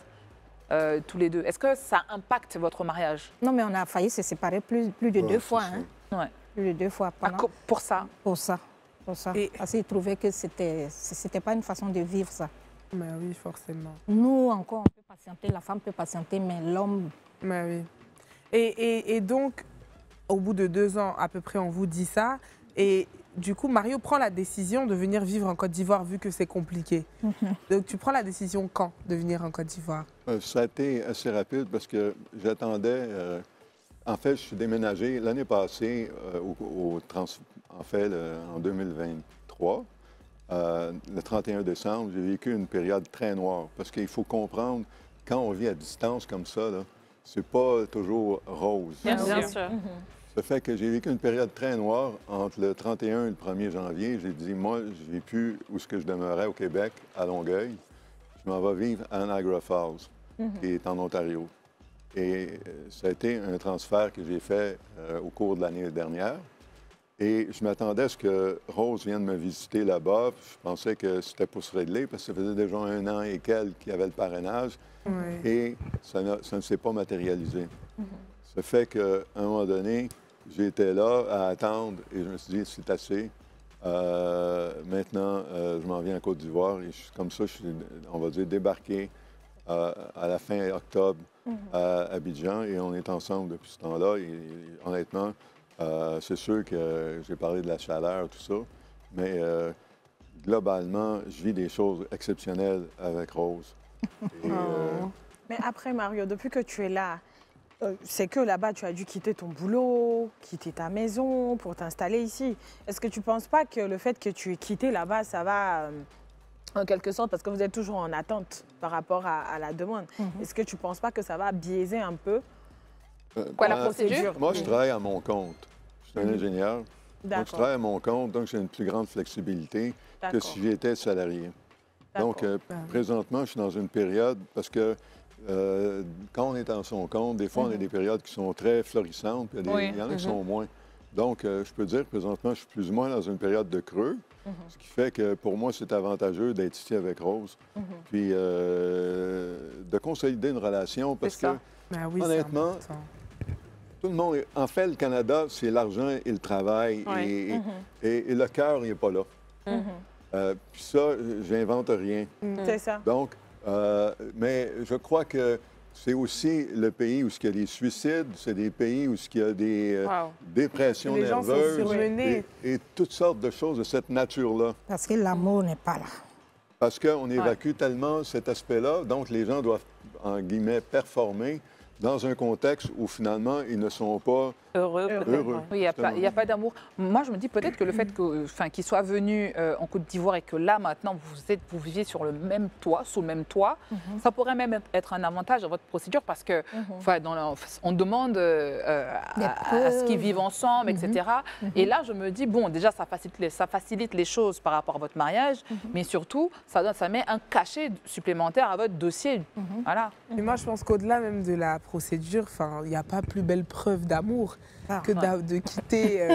tous les deux? Est-ce que ça impacte votre mariage? Non, mais on a failli se séparer plus de 2 fois. c'est Hein. Ouais. Plus de 2 fois. Pendant, Pour ça? pour ça. Et- Parce qu'ils trouvaient que c'était pas une façon de vivre ça. Mais oui, forcément. Nous, encore, on peut patienter, la femme peut patienter, mais l'homme, Mais oui. Et donc, au bout de 2 ans, à peu près, on vous dit ça. Et du coup, Mario prend la décision de venir vivre en Côte d'Ivoire, vu que c'est compliqué. Donc, tu prends la décision quand de venir en Côte d'Ivoire? ça a été assez rapide parce que j'attendais En fait, je suis déménagé l'année passée, en 2023. Le 31 décembre, j'ai vécu une période très noire. Parce qu'il faut comprendre, quand on vit à distance comme ça, c'est pas toujours rose. Bien sûr. Ça fait que j'ai vécu une période très noire entre le 31 et le 1er janvier. J'ai dit, moi, je ne vis plus où ce que je demeurais au Québec, à Longueuil. Je m'en vais vivre à Niagara Falls, qui est en Ontario. Et ça a été un transfert que j'ai fait au cours de l'année dernière. Et je m'attendais à ce que Rose vienne me visiter là-bas. Je pensais que c'était pour se régler, parce que ça faisait déjà 1 an et quelques qu'il y avait le parrainage. Oui. Et ça ne s'est pas matérialisé. Ça fait qu'à un moment donné, j'étais là à attendre et je me suis dit, c'est assez. Maintenant, je m'en viens en Côte d'Ivoire et comme ça, je suis, on va dire, débarqué à la fin octobre à Abidjan et on est ensemble depuis ce temps-là. Et honnêtement, c'est sûr que j'ai parlé de la chaleur, tout ça, mais globalement, je vis des choses exceptionnelles avec Rose. Et, Mais après, Mario, depuis que tu es là, c'est que là-bas, tu as dû quitter ton boulot, quitter ta maison pour t'installer ici. Est-ce que tu ne penses pas que le fait que tu aies quitté là-bas, ça va, en quelque sorte, parce que vous êtes toujours en attente par rapport à la demande, est-ce que tu ne penses pas que ça va biaiser un peu Quoi, la procédure? Moi, je travaille à mon compte. Je suis un ingénieur. Donc, je D'accord. travaille à mon compte, donc j'ai une plus grande flexibilité que D'accord. si j'étais salarié. Donc, présentement, je suis dans une période, parce que quand on est en son compte, des fois, on a des périodes qui sont très florissantes, puis il y en a qui sont moins. Donc, je peux dire, présentement, je suis plus ou moins dans une période de creux, ce qui fait que pour moi, c'est avantageux d'être ici avec Rose, puis de consolider une relation, parce que, Ben oui, honnêtement, c'est important. tout le monde, en fait, le Canada, c'est l'argent et le travail, et le cœur n'est pas là. Puis ça, j'invente rien. C'est ça. Donc, mais je crois que c'est aussi le pays où il y a des suicides, c'est des pays où il y a des dépressions Les gens sont nerveuses surmenés. et toutes sortes de choses de cette nature-là. Parce que l'amour n'est pas là. Parce qu'on évacue tellement cet aspect-là, donc les gens doivent, en guillemets, performer dans un contexte où finalement ils ne sont pas Heureux. Oui, il n'y a pas d'amour. Moi, je me dis peut-être que le fait qu'il soit venu en Côte d'Ivoire et que là, maintenant, vous viviez sur le même toit, sous le même toit, ça pourrait même être un avantage à votre procédure parce que on demande à ce qu'ils vivent ensemble, etc. Et là, je me dis, bon, déjà, ça facilite les choses par rapport à votre mariage, mais surtout, ça met un cachet supplémentaire à votre dossier. Voilà. Et moi, je pense qu'au-delà même de la procédure, il n'y a pas plus belle preuve d'amour que de quitter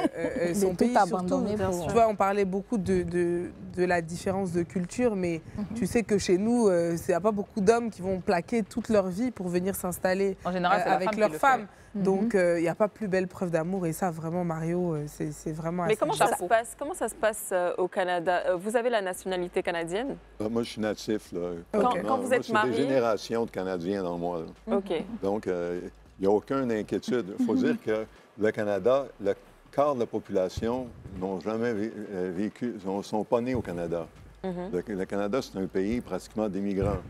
son pays. abandonner Surtout, tu vois, on parlait beaucoup de la différence de culture, mais tu sais que chez nous, il n'y a pas beaucoup d'hommes qui vont plaquer toute leur vie pour venir s'installer En général, c'est la avec femme leur qui le femme. fait. Donc, il n'y a pas plus belle preuve d'amour. Et ça, vraiment, Mario, c'est vraiment Mais assez comment ça chapeau. se passe? Comment ça se passe au Canada? Vous avez la nationalité canadienne? Moi, je suis natif. Là. Quand vous êtes moi, marié? c'est des générations de Canadiens dans moi. Là. OK. Donc, il n'y a aucune inquiétude. Il faut dire que le Canada, le quart de la population n'ont jamais vécu, ne sont pas nés au Canada. Le Canada, c'est un pays pratiquement d'immigrants.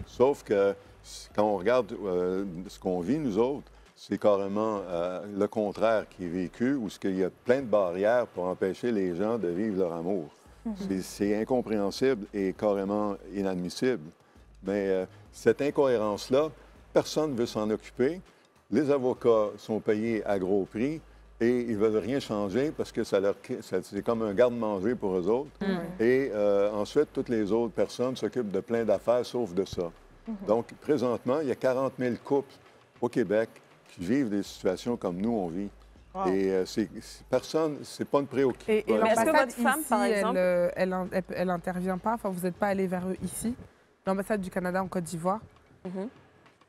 Sauf que quand on regarde ce qu'on vit, nous autres, c'est carrément le contraire qui est vécu, où il y a plein de barrières pour empêcher les gens de vivre leur amour. C'est incompréhensible et carrément inadmissible. Mais cette incohérence-là, personne ne veut s'en occuper. Les avocats sont payés à gros prix et ils ne veulent rien changer parce que c'est comme un garde-manger pour eux autres. Et ensuite, toutes les autres personnes s'occupent de plein d'affaires sauf de ça. Donc, présentement, il y a 40 000 couples au Québec qui vivent des situations comme nous, on vit. Et personne, c'est pas une préoccupation. Et est-ce que l'ambassade votre femme, ici, par exemple- elle n'intervient pas? Enfin, vous n'êtes pas allé vers eux ici? L'ambassade du Canada en Côte d'Ivoire?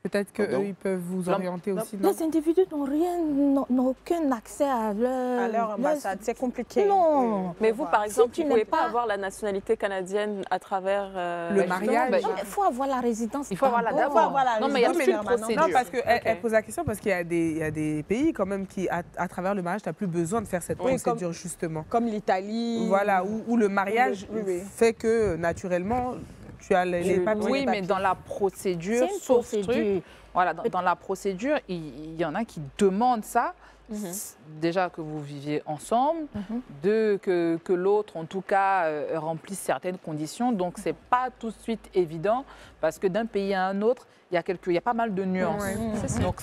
Peut-être qu'eux, ils peuvent vous orienter aussi, non? Les individus n'ont aucun accès à leur ambassade. C'est compliqué. Non. Mais vous, par exemple, tu vous ne pouvez n'es pas pas- avoir la nationalité canadienne à travers Le mariage. Non, mais il faut avoir la résidence. Il faut avoir la d'abord. d'abord. Non, mais il y a toute une procédure. Non, parce qu'elle pose la question parce qu'il y a des pays quand même qui, à travers le mariage, tu n'as plus besoin de faire cette procédure, justement. Comme l'Italie. Voilà, où le mariage Oui. fait que, naturellement, tu as les papiers. Oui, mais dans la procédure, C'est une sauf truc, procédure. Voilà, dans la procédure, il y en a qui demandent ça. Déjà que vous viviez ensemble, que l'autre, en tout cas, remplisse certaines conditions. Donc, ce n'est pas tout de suite évident parce que d'un pays à un autre, il y a pas mal de nuances. Donc,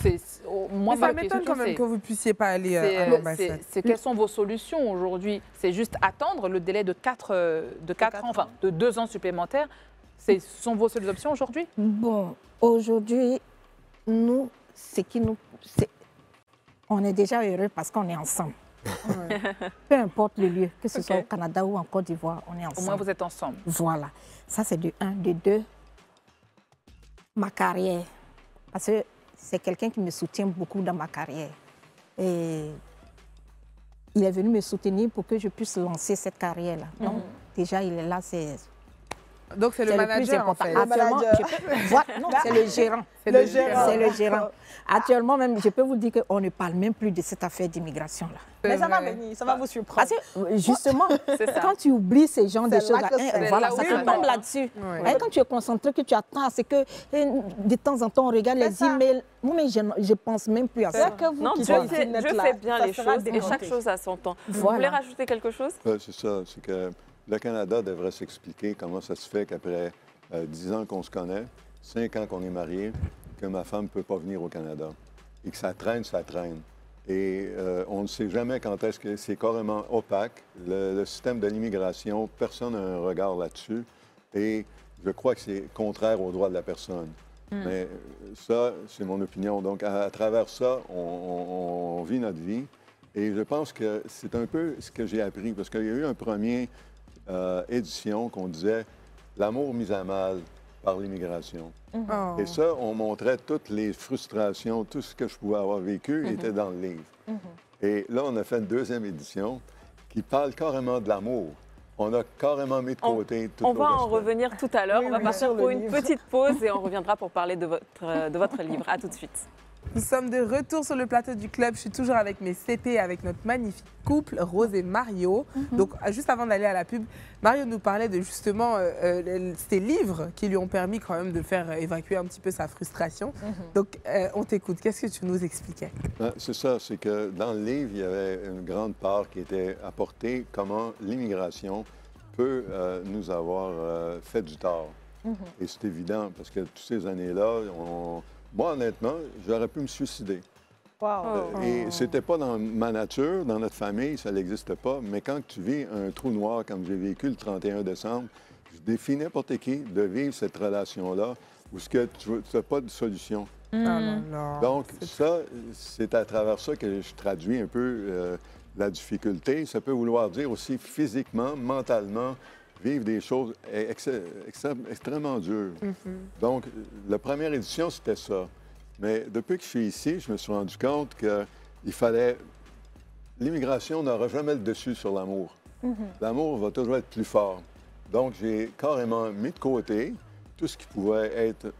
moi, ça m'étonne quand même que vous ne puissiez pas aller à l'ambassade. Quelles sont vos solutions aujourd'hui? C'est juste attendre le délai de 4 ans, enfin de 2 ans supplémentaires. Ce sont vos seules options aujourd'hui? Bon, aujourd'hui, nous, on est déjà heureux parce qu'on est ensemble. Peu importe le lieu, que ce soit au Canada ou en Côte d'Ivoire, on est ensemble. Au moins, vous êtes ensemble. Voilà. Ça, c'est de 1. De 2, ma carrière. Parce que c'est quelqu'un qui me soutient beaucoup dans ma carrière. Et il est venu me soutenir pour que je puisse lancer cette carrière-là. Donc, déjà, il est là, donc, c'est le manager, en fait. Actuellement, non, c'est le gérant. C'est le gérant. Actuellement, même, je peux vous dire qu'on ne parle même plus de cette affaire d'immigration-là. Mais ça va venir, ça va vous surprendre. Parce que, justement, quand tu oublies ces genres de choses, voilà, ça te tombe là-dessus. Quand tu es concentré, que tu attends, c'est que de temps en temps, on regarde les emails. Moi, mais je ne pense même plus à ça. Non, Dieu fait bien les choses et chaque chose a son temps. Vous voulez rajouter quelque chose? C'est ça, c'est que le Canada devrait s'expliquer comment ça se fait qu'après 10 ans qu'on se connaît, 5 ans qu'on est mariés, que ma femme ne peut pas venir au Canada. Et que ça traîne, ça traîne. Et on ne sait jamais quand est-ce que c'est carrément opaque. Le système de l'immigration, personne n'a un regard là-dessus. Et je crois que c'est contraire aux droits de la personne. Mais ça, c'est mon opinion. Donc, à travers ça, on vit notre vie. Et je pense que c'est un peu ce que j'ai appris, parce qu'il y a eu un premier édition qu'on disait « L'amour mis à mal par l'immigration ». Et ça, on montrait toutes les frustrations, tout ce que je pouvais avoir vécu était dans le livre. Et là, on a fait une deuxième édition qui parle carrément de l'amour. On a carrément mis de côté tout. On va en revenir tout à l'heure. On va partir pour une petite pause et on reviendra pour parler de votre livre. À tout de suite. Nous sommes de retour sur le plateau du club. Je suis toujours avec mes CP, avec notre magnifique couple, Rose et Mario. Donc, juste avant d'aller à la pub, Mario nous parlait de justement ces livres qui lui ont permis quand même de faire évacuer un petit peu sa frustration. Donc, on t'écoute. Qu'est-ce que tu nous expliquais? C'est ça, c'est que dans le livre, il y avait une grande part qui était apportée comment l'immigration peut nous avoir fait du tort. Et c'est évident, parce que toutes ces années-là, moi, honnêtement, j'aurais pu me suicider. Et c'était pas dans ma nature, dans notre famille, ça n'existe pas. Mais quand tu vis un trou noir, comme j'ai vécu le 31 décembre, je défie n'importe qui de vivre cette relation-là où tu n'as pas de solution. Donc, ça, c'est à travers ça que je traduis un peu la difficulté. Ça peut vouloir dire aussi physiquement, mentalement, vivre des choses extrêmement dures. Donc, la première édition, c'était ça. Mais depuis que je suis ici, je me suis rendu compte qu'il fallait... L'immigration n'aura jamais le dessus sur l'amour. L'amour va toujours être plus fort. Donc, j'ai carrément mis de côté tout ce qui pouvait être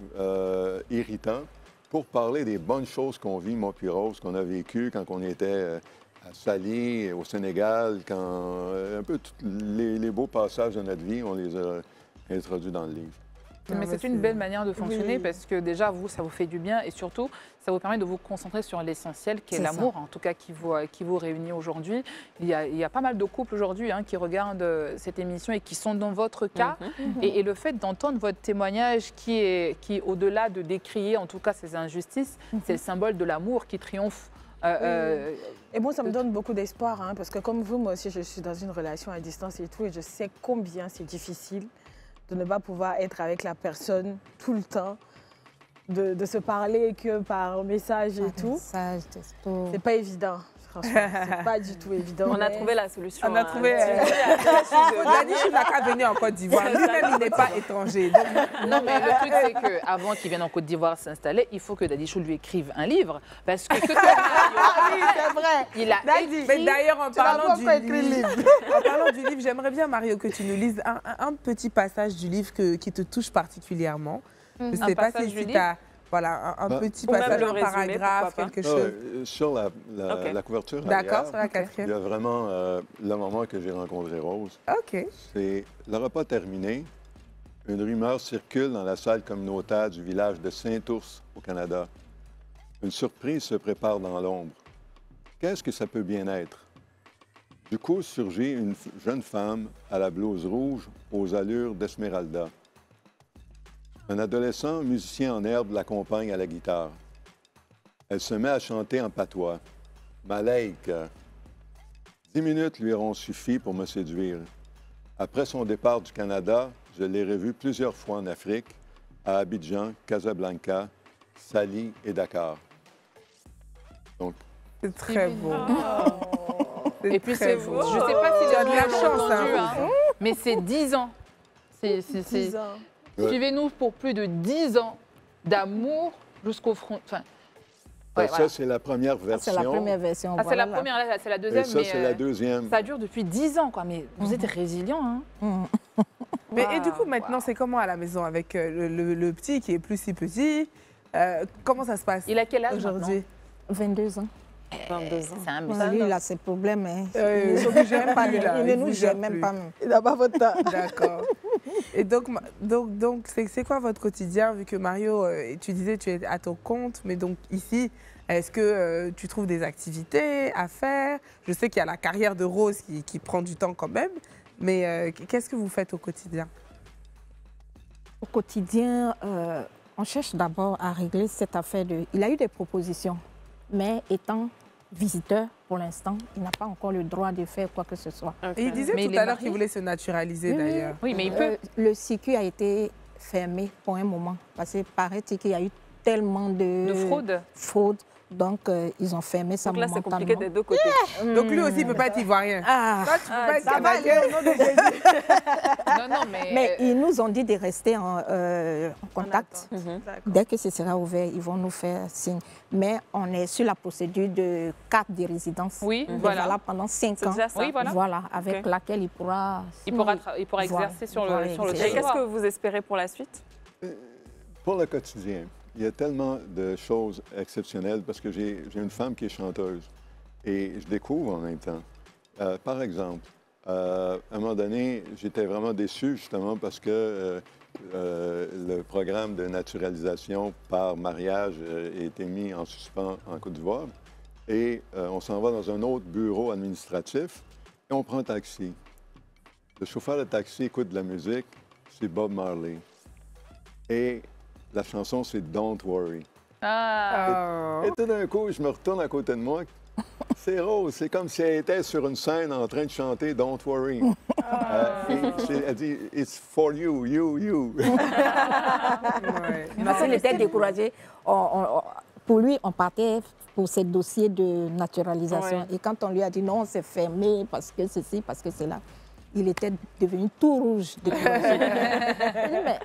irritant pour parler des bonnes choses qu'on vit, moi puis Rose, qu'on a vécues quand on était... à Sali, au Sénégal, un peu tous les beaux passages de notre vie, on les a introduits dans le livre. Mais c'est une belle manière de fonctionner parce que déjà, vous, ça vous fait du bien et surtout, ça vous permet de vous concentrer sur l'essentiel qui est l'amour, en tout cas qui vous réunit aujourd'hui. Il y a pas mal de couples aujourd'hui qui regardent cette émission et qui sont dans votre cas. Et le fait d'entendre votre témoignage qui est au-delà de décrier en tout cas ces injustices, c'est le symbole de l'amour qui triomphe. Et moi, ça me donne beaucoup d'espoir, parce que comme vous, moi aussi, je suis dans une relation à distance et tout, et je sais combien c'est difficile de ne pas pouvoir être avec la personne tout le temps, de se parler que par message et tout. C'est pas évident. Franchement, c'est pas du tout évident. On a trouvé la solution. On a trouvé... Dadichou n'a qu'à venir en Côte d'Ivoire. Lui-même, il n'est pas étranger. Donc... Non, mais le truc, c'est qu'avant qu'il vienne en Côte d'Ivoire s'installer, il faut que Dadichou lui écrive un livre. Parce que... Oui, c'est vrai. Il a écrit... Mais d'ailleurs, en parlant du livre, j'aimerais bien, Mario, que tu nous lises un petit passage du livre qui te touche particulièrement. Je ne sais pas si tu as... Voilà, un petit passage, un paragraphe, quelque chose. Sur la couverture D'accord, sur la 4e. Il y a vraiment le moment que j'ai rencontré Rose. OK. C'est le repas terminé, Une rumeur circule dans la salle communautaire du village de Saint-Ours, au Canada. Une surprise se prépare dans l'ombre. Qu'est-ce que ça peut bien être? Du coup, surgit une jeune femme à la blouse rouge aux allures d'Esmeralda. Un adolescent musicien en herbe l'accompagne à la guitare. Elle se met à chanter en patois. Malaika. 10 minutes lui auront suffi pour me séduire. Après son départ du Canada, je l'ai revue plusieurs fois en Afrique, à Abidjan, Casablanca, Sali et Dakar. Donc, C'est très beau. Et puis, très je beau. ne sais pas si Tu as les de la gens chance, ont entendu, hein. mais c'est 10 ans. 10 ans. Ouais. Suivez-nous pour plus de 10 ans d'amour jusqu'au front. Enfin, ça, voilà. c'est la première version. C'est la première version. Ah, c'est la voilà. première, là, c'est la Et deuxième. ça, mais, c'est la deuxième. ça dure depuis 10 ans, quoi. Mais vous êtes résilient, hein. Mais et du coup, maintenant, c'est comment à la maison avec le petit qui est plus si petit? Comment ça se passe Il a quel âge aujourd'hui? 22 ans. 22 ans. C'est un Voilà, lui, il a ses problèmes. Hein. Il il ne gère pas, lui, là. il ne Il nous vous gère gère même plus. pas. Il n'a pas votre temps. D'accord. Et donc c'est quoi votre quotidien, vu que Mario, tu disais tu es à ton compte, mais donc ici, est-ce que tu trouves des activités à faire? Je sais qu'il y a la carrière de Rose qui prend du temps quand même, mais qu'est-ce que vous faites au quotidien? Au quotidien, on cherche d'abord à régler cette affaire de... Il a eu des propositions, mais étant visiteur, pour l'instant, il n'a pas encore le droit de faire quoi que ce soit. Et il disait Mais il tout est à l'heure marié? qu'il voulait se naturaliser Oui, oui. d'ailleurs. Oui, mais il peut. Le circuit a été fermé pour un moment, parce que paraît-il qu'il y a eu tellement De fraude. fraude. Donc, ils ont fermé ça Donc là, c'est momentanément. compliqué des deux côtés. Donc lui aussi, il ne peut pas être ivoirien. Ah, Toi, tu peux pas être Ça va canadien. aller au nom de Jésus. Non, mais. mais ils nous ont dit de rester en contact. D'accord. Dès que ce sera ouvert, ils vont nous faire signe. Mais on est sur la procédure de carte de résidence. Oui, de voilà. valable pendant 5 C'est ans. déjà ça. Oui, voilà. Avec Ok. laquelle il pourra... Il pourra Voilà. exercer sur le Voilà, Et qu'est-ce territoire. que vous espérez pour la suite? Pour le quotidien, il y a tellement de choses exceptionnelles parce que j'ai une femme qui est chanteuse et je découvre en même temps. Par exemple, à un moment donné, j'étais vraiment déçu justement parce que le programme de naturalisation par mariage a été mis en suspens en Côte d'Ivoire et on s'en va dans un autre bureau administratif et on prend un taxi. Le chauffeur de taxi écoute de la musique, c'est Bob Marley. Et la chanson, c'est Don't Worry. Ah. Et tout d'un coup, je me retourne à côté de moi. C'est Rose. C'est comme si elle était sur une scène en train de chanter Don't Worry. Elle dit It's for you, you. Ouais. Parce qu'il était découragé. Pour lui, on partait pour ces dossiers de naturalisation. Ouais. Et quand on lui a dit non, c'est fermé parce que ceci, parce que cela, il était devenu tout rouge. Découragé. Il dit, mais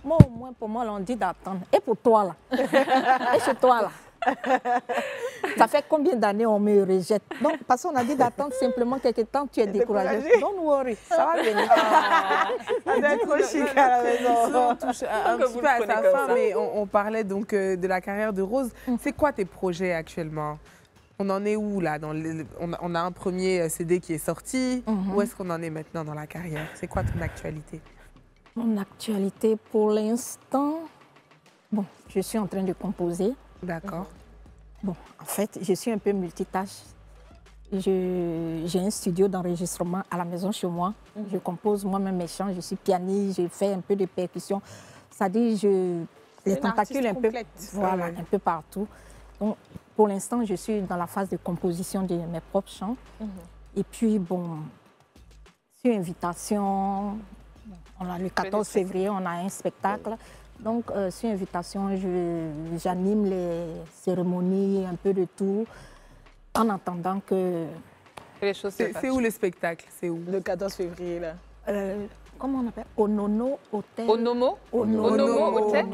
moi, au moins, pour moi, on dit d'attendre. Et pour toi, là? Et chez toi, là? Ça fait combien d'années on me rejette? Donc, parce qu'on a dit d'attendre simplement quelques temps, tu es découragé. Don't worry, ça va venir. On est trop chic à la maison. On touche un Que petit vous peu le à prenez sa comme fin, ça. mais on parlait donc de la carrière de Rose. C'est quoi tes projets actuellement? On en est où là on a un premier CD qui est sorti. Où est-ce qu'on en est maintenant dans la carrière? C'est quoi ton actualité? Mon actualité, pour l'instant, bon, je suis en train de composer. D'accord. Bon, en fait, je suis un peu multitâche. J'ai un studio d'enregistrement à la maison chez moi. Je compose moi-même mes chants, je suis pianiste, je fais un peu de percussion. C'est-à-dire, les une tentacules artiste un peu, complète. voilà, Ah ouais. un peu partout. Donc, pour l'instant, je suis dans la phase de composition de mes propres chants. Et puis, bon, sur invitation, on a le 14 février, on a un spectacle. Donc, sur invitation, j'anime les cérémonies, un peu de tout, en attendant que... Que les choses se C'est passent. où le spectacle? C'est où? Le 14 février, là. comment on appelle? Onono Hotel. Onomo? Onomo Hotel?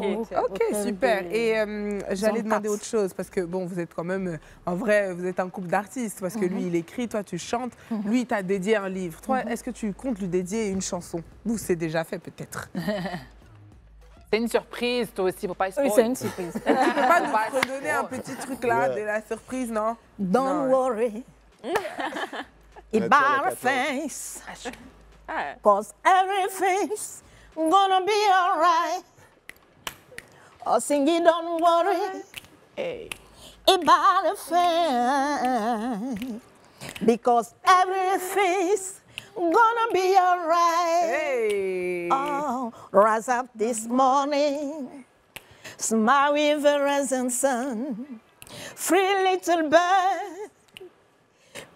Ok, super. Et j'allais Zone demander 4. autre chose parce que bon, vous êtes quand même, en vrai, vous êtes un couple d'artistes parce que lui, il écrit, toi, tu chantes. Lui, il t'a dédié un livre. Toi, est-ce que tu comptes lui dédier une chanson? Ou c'est déjà fait peut-être? C'est une surprise, toi aussi, faut pas Oui, spoil. c'est une surprise. Tu peux pas nous Pas redonner un trop. petit truc là Ouais. de la surprise, non? Don't Non. worry On a dit à la about a 14. face, Ah, 'cause everything's gonna be alright. Oh, singing, don't worry about a thing, because everything's gonna be alright. Hey. Oh, rise up this morning, smile with the rising sun. Free little bird,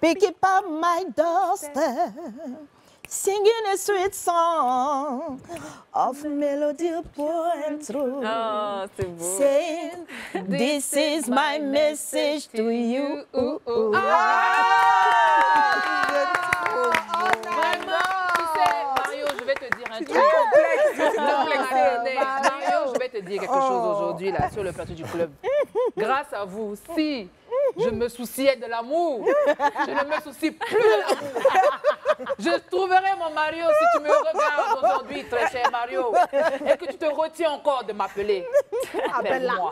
pick it up my doorstep, singing a sweet song of melody pouring through. Oh, c'est beau. Saying, this is my message to you. Vraiment, tu sais, Mario, je vais te dire un truc. Mario, je vais te dire quelque chose aujourd'hui là sur le plateau du club. Grâce à vous, si je me souciais de l'amour, je ne me soucie plus de l'amour. Je trouverai mon Mario si tu me regardes aujourd'hui, très cher Mario, et que tu te retiens encore de m'appeler. Appelle-moi.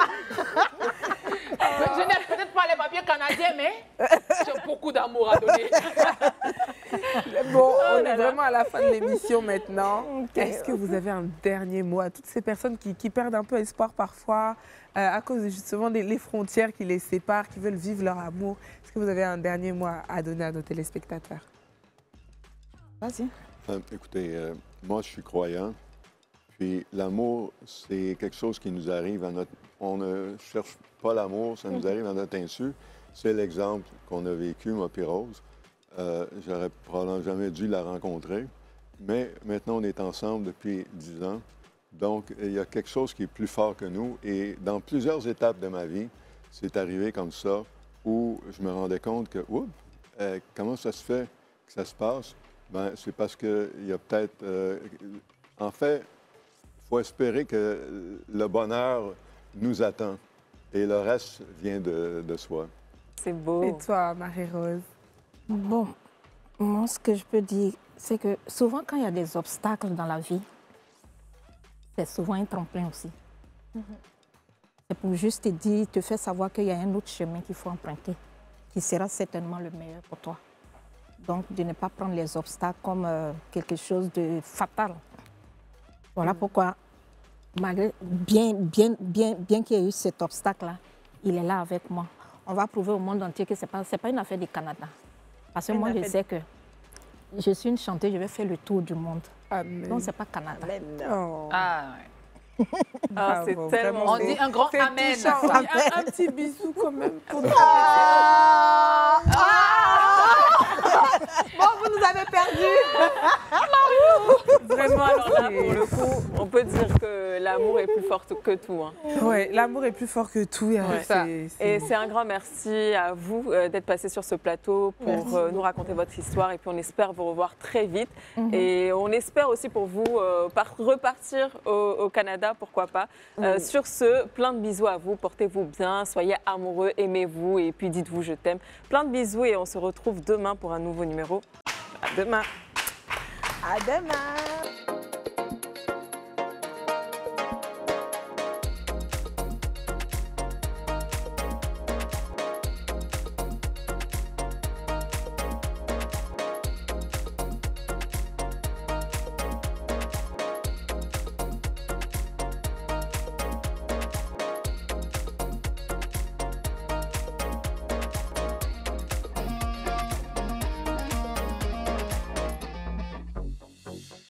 Je n'ai peut-être pas les papiers canadiens, mais j'ai beaucoup d'amour à donner. Bon, on est vraiment à la fin de l'émission maintenant. Est-ce que vous avez un dernier mot à toutes ces personnes qui perdent un peu espoir parfois à cause de justement les frontières qui les séparent, qui veulent vivre leur amour? Est-ce que vous avez un dernier mot à donner à nos téléspectateurs? Vas-y. Écoutez, moi, je suis croyant. Puis l'amour, c'est quelque chose qui nous arrive à notre... On ne cherche pas l'amour, ça nous arrive à notre insu. C'est l'exemple qu'on a vécu, moi puis Rose. J'aurais probablement jamais dû la rencontrer. Mais maintenant, on est ensemble depuis 10 ans. Donc, il y a quelque chose qui est plus fort que nous. Et dans plusieurs étapes de ma vie, c'est arrivé comme ça, où je me rendais compte que, oups, comment ça se fait que ça se passe? Bien, c'est parce qu'il y a peut-être... en fait, il faut espérer que le bonheur nous attend. Et le reste vient de soi. C'est beau. Et toi, Marie-Rose? Bon, moi, ce que je peux dire, c'est que souvent, quand il y a des obstacles dans la vie, c'est souvent un tremplin aussi. C'est pour juste te dire, te faire savoir qu'il y a un autre chemin qu'il faut emprunter, qui sera certainement le meilleur pour toi. Donc, de ne pas prendre les obstacles comme quelque chose de fatal. Voilà pourquoi, malgré bien qu'il y ait eu cet obstacle-là, il est là avec moi. On va prouver au monde entier que ce n'est pas une affaire du Canada. Parce que moi, je sais que je suis une chanteuse, je vais faire le tour du monde. Amen. Donc, ce n'est pas Canada. Oh. Ah, ouais. Ah, c'est Bravo, tellement vraiment, On dit un grand c'est amen. touchant. Un petit bisou quand même pour nous. Bon, vous nous avez perdus. Vraiment, Alors là, pour le coup, on peut dire que l'amour est plus fort que tout. Hein. ouais, l'amour est plus fort que tout. Ouais. Et beau. c'est un grand merci à vous d'être passé sur ce plateau pour nous raconter votre histoire. Et puis on espère vous revoir très vite. Et on espère aussi pour vous repartir au Canada, pourquoi pas. Sur ce, plein de bisous à vous. Portez-vous bien, soyez amoureux, aimez-vous et puis dites-vous je t'aime. Plein de bisous et on se retrouve demain pour un nouveau numéro. À demain. À demain.